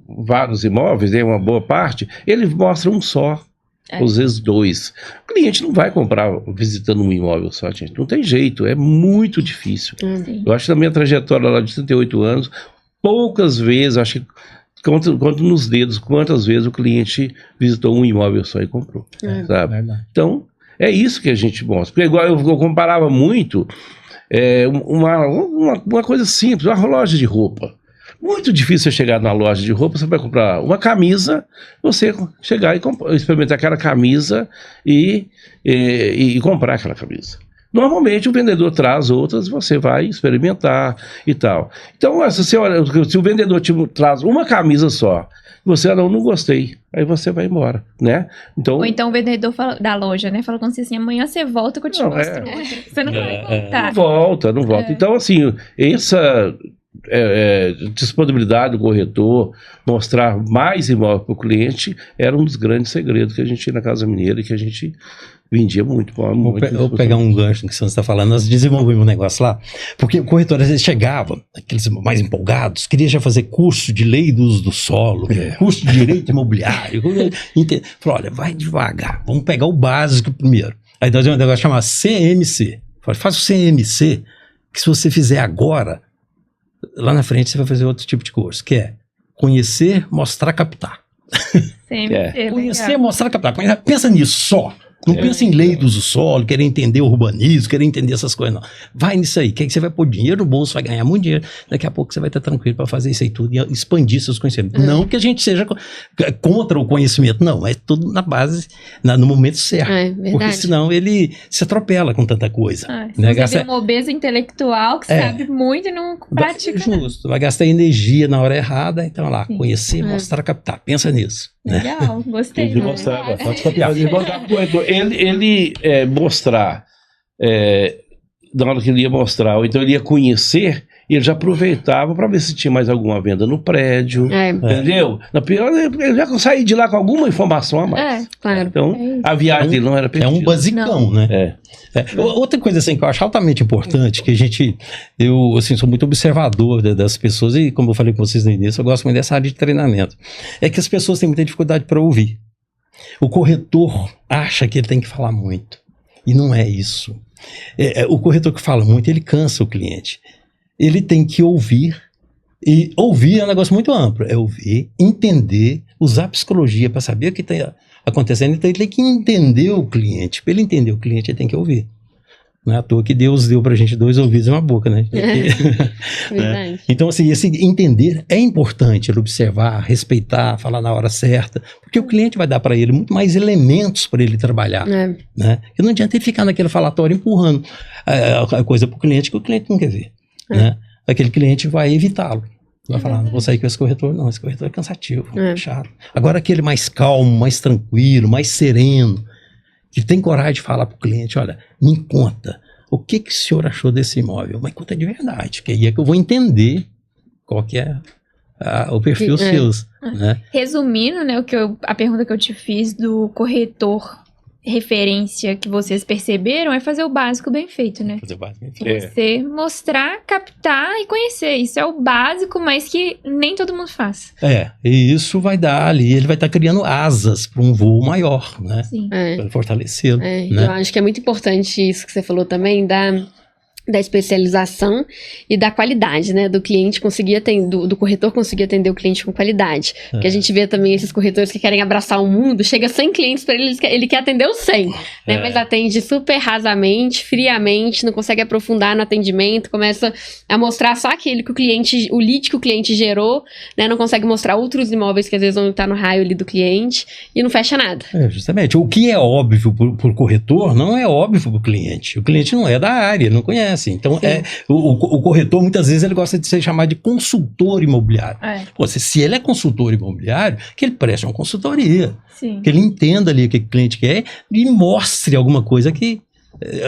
vários imóveis, uma boa parte, ele mostra um só. Às vezes 2. O cliente não vai comprar visitando um imóvel só, gente. Não tem jeito, é muito difícil. Eu acho que na minha trajetória lá de 38 anos, poucas vezes, acho que conto nos dedos quantas vezes o cliente visitou um imóvel só e comprou. Sabe? Então, é isso que a gente mostra. Porque igual eu comparava muito uma coisa simples, uma loja de roupa. Muito difícil você chegar na loja de roupa, você vai comprar uma camisa, você chegar e experimentar aquela camisa e comprar aquela camisa. Normalmente o vendedor traz outras, você vai experimentar e tal. Então, se o vendedor te traz uma camisa só, você não gostei, aí você vai embora, né? Então, ou então o vendedor da loja, né? Fala com você assim, amanhã você volta que eu te mostro. Você não vai voltar. Não volta. Então, assim, essa... disponibilidade do corretor, mostrar mais imóvel para o cliente, era um dos grandes segredos que a gente tinha na Casa Mineira e que a gente vendia muito. Vou pegar um gancho que você está falando, nós desenvolvemos um negócio lá, porque o corretor às vezes chegava, aqueles mais empolgados, queria já fazer curso de lei do uso do solo, curso de direito imobiliário, falou, olha, vai devagar, vamos pegar o básico primeiro. Aí nós temos um negócio chamado CMC, faz o CMC, que se você fizer agora, lá na frente você vai fazer outro tipo de curso, que é conhecer, mostrar, captar. CMC, conhecer, mostrar, captar. Pensa nisso só. Não pensa em lei do uso solo, querer entender o urbanismo, querer entender essas coisas, não. Vai nisso aí, que aí você vai pôr dinheiro no bolso, vai ganhar muito dinheiro, daqui a pouco você vai estar tranquilo para fazer isso aí tudo e expandir seus conhecimentos. Não que a gente seja contra o conhecimento, não, é tudo na base, no momento certo. Porque senão ele se atropela com tanta coisa. Né? Você tem uma obesa intelectual que sabe muito e não pratica. Justo, vai gastar energia na hora errada, então lá, conhecer, mostrar, captar, pensa nisso. Legal, gostei. Ele mostrava, pode copiar. Ele mostrar, na hora que ele ia mostrar, ou então ele ia conhecer, ele já aproveitava para ver se tinha mais alguma venda no prédio, entendeu? Ele já saía de lá com alguma informação a mais. Claro. Então, a viagem dele não era perdida. É um basicão, né? Outra coisa assim, que eu acho altamente importante, que eu assim, sou muito observador das pessoas, e como eu falei com vocês no início, eu gosto muito dessa área de treinamento, é que as pessoas têm muita dificuldade para ouvir. O corretor acha que ele tem que falar muito, e não é isso. O corretor que fala muito, ele cansa o cliente. Ele tem que ouvir, e ouvir é um negócio muito amplo, é ouvir, entender, usar a psicologia para saber o que está acontecendo, então ele tem que entender o cliente. Para ele entender o cliente, ele tem que ouvir. Não é à toa que Deus deu pra gente 2 ouvidos e uma boca, né? Verdade. Então, assim, esse entender é importante, ele observar, respeitar, falar na hora certa, porque o cliente vai dar para ele muito mais elementos para ele trabalhar, né? E não adianta ele ficar naquele falatório empurrando a coisa pro cliente que o cliente não quer ver, né? Aquele cliente vai evitá-lo. Vai falar, não vou sair com esse corretor, não, esse corretor é cansativo, chato. Agora aquele mais calmo, mais tranquilo, mais sereno, que tem coragem de falar para o cliente, olha, me conta, o que o senhor achou desse imóvel? Mas conta de verdade, que aí é que eu vou entender qual que é o perfil seus, né? Resumindo, né, a pergunta que eu te fiz do corretor referência que vocês perceberam é fazer o básico bem feito, né? Fazer o básico bem feito. Você mostrar, captar e conhecer. Isso é o básico, mas que nem todo mundo faz. E isso vai dar ali, ele vai estar criando asas para um voo maior, né? Sim. Para fortalecê-lo. Né? Eu acho que é muito importante isso que você falou também, da especialização e da qualidade, né? Do cliente conseguir atender, do corretor conseguir atender o cliente com qualidade. Porque a gente vê também esses corretores que querem abraçar o mundo, chega 100 clientes para ele quer atender os 100, né? Mas atende super rasamente, friamente, não consegue aprofundar no atendimento, começa a mostrar só aquele que o lead que o cliente gerou, né? Não consegue mostrar outros imóveis que às vezes vão estar no raio ali do cliente e não fecha nada. Justamente. O que é óbvio por corretor não é óbvio para o cliente. O cliente não é da área, não conhece. Então, o corretor, muitas vezes, ele gosta de ser chamado de consultor imobiliário. Pô, se ele é consultor imobiliário, que ele preste uma consultoria. Sim. Que ele entenda ali o que o cliente quer e mostre alguma coisa que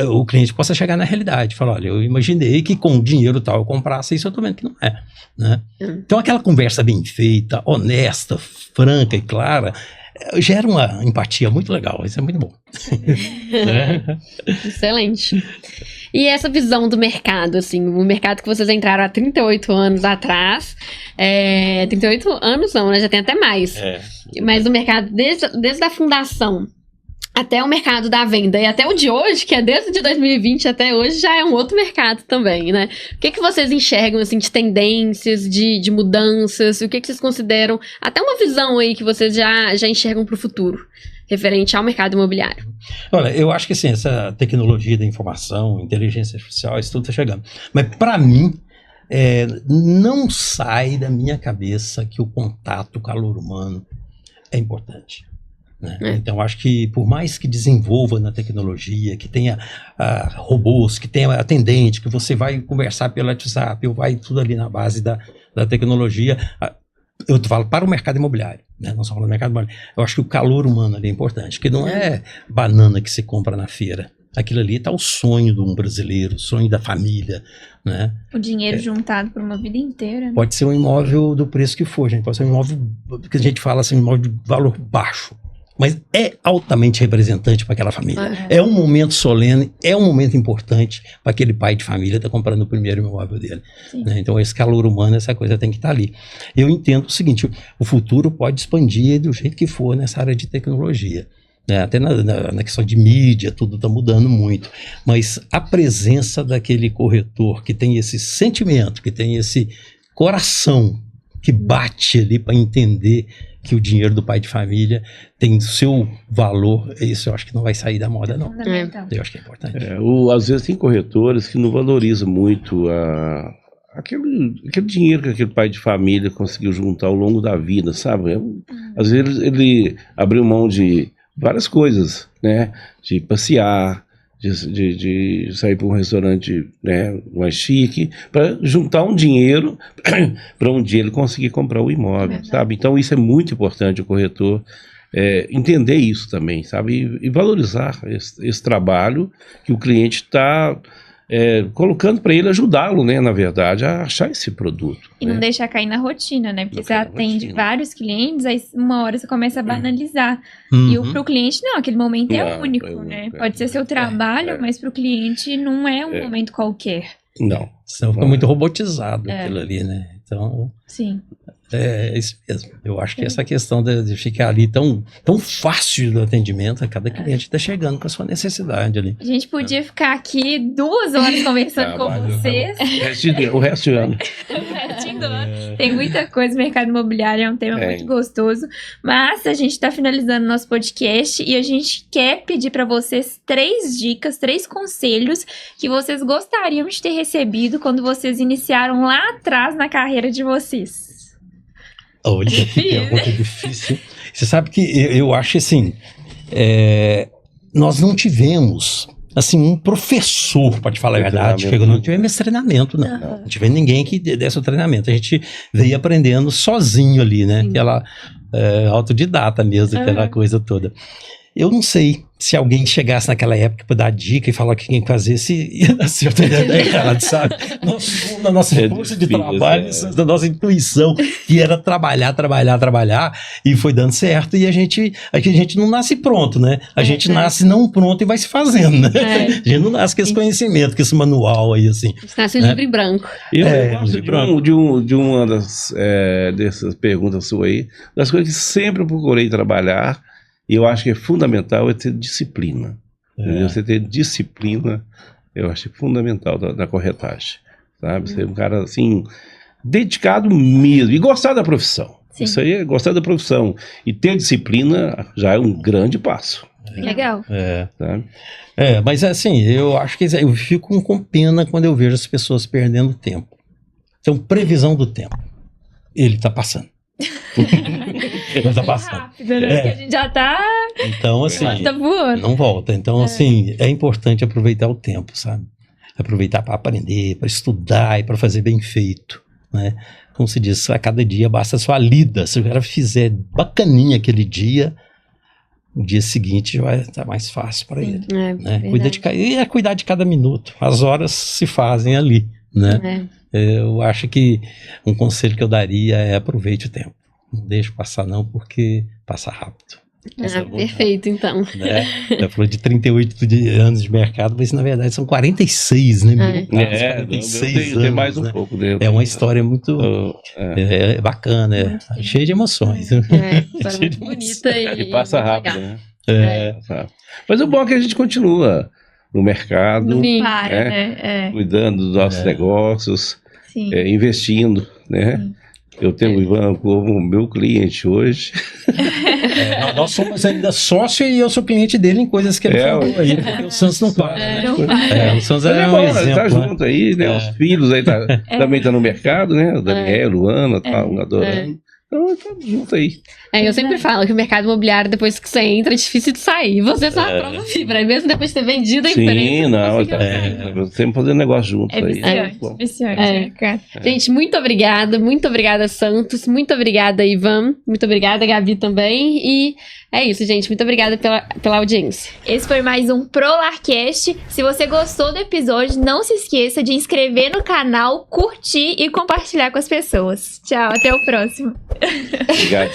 o cliente possa chegar na realidade. Falar, olha, eu imaginei que com dinheiro tal eu comprasse isso, eu tô vendo que não é. Né? Então, aquela conversa bem feita, honesta, franca e clara, gera uma empatia muito legal. Isso é muito bom. Excelente. E essa visão do mercado, assim, o mercado que vocês entraram há 38 anos atrás, 38 anos não, né? Já tem até mais. Mas o mercado, desde a fundação até o mercado da venda e até o de hoje, que é desde de 2020 até hoje, já é um outro mercado também, né? O que vocês enxergam, assim, de tendências, de mudanças? O que vocês consideram, até uma visão aí que vocês já enxergam para o futuro, referente ao mercado imobiliário? Olha, eu acho que assim, essa tecnologia da informação, inteligência artificial, isso tudo está chegando. Mas para mim, não sai da minha cabeça que o contato, o calor humano é importante. Né? Então, acho que por mais que desenvolva na tecnologia, que tenha robôs, que tenha atendente, que você vai conversar pelo WhatsApp, ou vai tudo ali na base da tecnologia, eu falo para o mercado imobiliário, né? Não só falando do mercado imobiliário. Eu acho que o calor humano ali é importante, porque não é banana que se compra na feira. Aquilo ali está o sonho de um brasileiro, o sonho da família, né? O dinheiro juntado por uma vida inteira. Né? Pode ser um imóvel do preço que for, gente. Pode ser um imóvel que a gente fala assim, um imóvel de valor baixo. Mas é altamente representante para aquela família. É um momento solene, é um momento importante para aquele pai de família estar comprando o primeiro imóvel dele. Né? Então, esse calor humano, essa coisa tem que estar ali. Eu entendo o seguinte, o futuro pode expandir do jeito que for nessa área de tecnologia. Né? Até na questão de mídia, tudo está mudando muito. Mas a presença daquele corretor que tem esse sentimento, que tem esse coração que bate ali para entender que o dinheiro do pai de família tem o seu valor, isso eu acho que não vai sair da moda, não. Fundamental. Eu acho que é importante. Às vezes tem corretores que não valorizam muito aquele dinheiro que aquele pai de família conseguiu juntar ao longo da vida, sabe? Às vezes ele abriu mão de várias coisas, né? De passear, de sair para um restaurante, né, mais chique, para juntar um dinheiro para um dia ele conseguir comprar o imóvel, sabe? Então isso é muito importante, o corretor entender isso também, sabe? E valorizar esse trabalho que o cliente está colocando para ele, ajudá-lo, né, na verdade, a achar esse produto. E não deixar cair na rotina, né? Porque Não você cair na atende rotina. vários clientes, aí uma hora você começa a banalizar. E pro cliente, não, aquele momento é Não, único, é único, né? Pode ser seu trabalho, mas pro cliente não é um momento qualquer. Não. Senão fica muito robotizado aquilo ali, né? Então, Sim. é isso mesmo. Eu acho que essa questão de ficar ali tão fácil do atendimento, cada cliente está chegando com a sua necessidade ali. A gente podia ficar aqui 2 horas conversando com vocês. O resto do ano. Tem muita coisa, o mercado imobiliário é um tema muito gostoso, mas a gente está finalizando nosso podcast e a gente quer pedir para vocês 3 dicas, 3 conselhos que vocês gostariam de ter recebido quando vocês iniciaram lá atrás na carreira de vocês. Olha, que pergunta difícil. Você sabe que eu acho assim, nós não tivemos assim, um professor, para te falar a verdade, não tivemos esse treinamento, não tivemos ninguém que desse o treinamento, a gente veio aprendendo sozinho ali, né, aquela autodidata mesmo, aquela coisa toda. Eu não sei se alguém chegasse naquela época para dar dica e falar o que tinha que fazer, se ia dar certo ou ia dar errado, sabe? Na nossa força de trabalho, da nossa intuição, que era trabalhar, e foi dando certo. E a gente não nasce pronto, né? A gente nasce não pronto e vai se fazendo, né? A gente não nasce com esse conhecimento, com esse manual aí, assim. Nasce livre e branco. Eu gosto de uma dessas perguntas suas aí, das coisas que sempre eu procurei trabalhar. E eu acho que é fundamental ter disciplina. Você ter disciplina, eu acho fundamental da corretagem. Sabe? Ser um cara, assim, dedicado mesmo. E gostar da profissão. Sim. Isso aí é gostar da profissão. E ter disciplina já é um grande passo. Legal. Sabe? Mas assim, eu acho que eu fico com pena quando eu vejo as pessoas perdendo tempo. Então, previsão do tempo. Ele está passando. Tá passando. Rápido, né? Porque a gente já tá. Então, assim, tá voando. Não volta. Então, assim, é importante aproveitar o tempo, sabe? Aproveitar para aprender, para estudar e para fazer bem feito, né? Como se diz, a cada dia basta a sua lida. Se o cara fizer bacaninha aquele dia, o dia seguinte vai estar mais fácil para ele. Né? Cuidar de cada minuto. As horas se fazem ali, né? Eu acho que um conselho que eu daria é aproveite o tempo. Não deixe passar não, porque passa rápido. Perfeito, então. Né? Eu falou de 38 anos de mercado, mas na verdade são 46, né? 46 anos, tem mais um pouco. Né? É uma história muito bacana, cheia de emoções. Cheia de bonita e passa rápido, né? Mas o bom é que a gente continua no mercado, cuidando dos nossos negócios, investindo, né? Sim. Eu tenho o Ivan como meu cliente hoje. Nós somos ainda sócio e eu sou cliente dele em coisas que ele falou aí, porque o Santos não para. O Santos é um exemplo. Tá junto aí, né? Os filhos aí também estão no mercado, né? O Daniel, Luana, adorando. Então, tá junto aí. Eu sempre falo que o mercado imobiliário, depois que você entra, é difícil de sair. Você só a prova fibra, mesmo depois de ter vendido a empresa. Sim, não, sempre fazendo negócio junto aí. Viciante. Gente, muito obrigada, Santos, muito obrigada, Ivan, muito obrigada, Gabi também, e é isso, gente, muito obrigada pela audiência. Esse foi mais um ProLarcast. Se você gostou do episódio, não se esqueça de inscrever no canal, curtir e compartilhar com as pessoas. Tchau, até o próximo. Obrigado,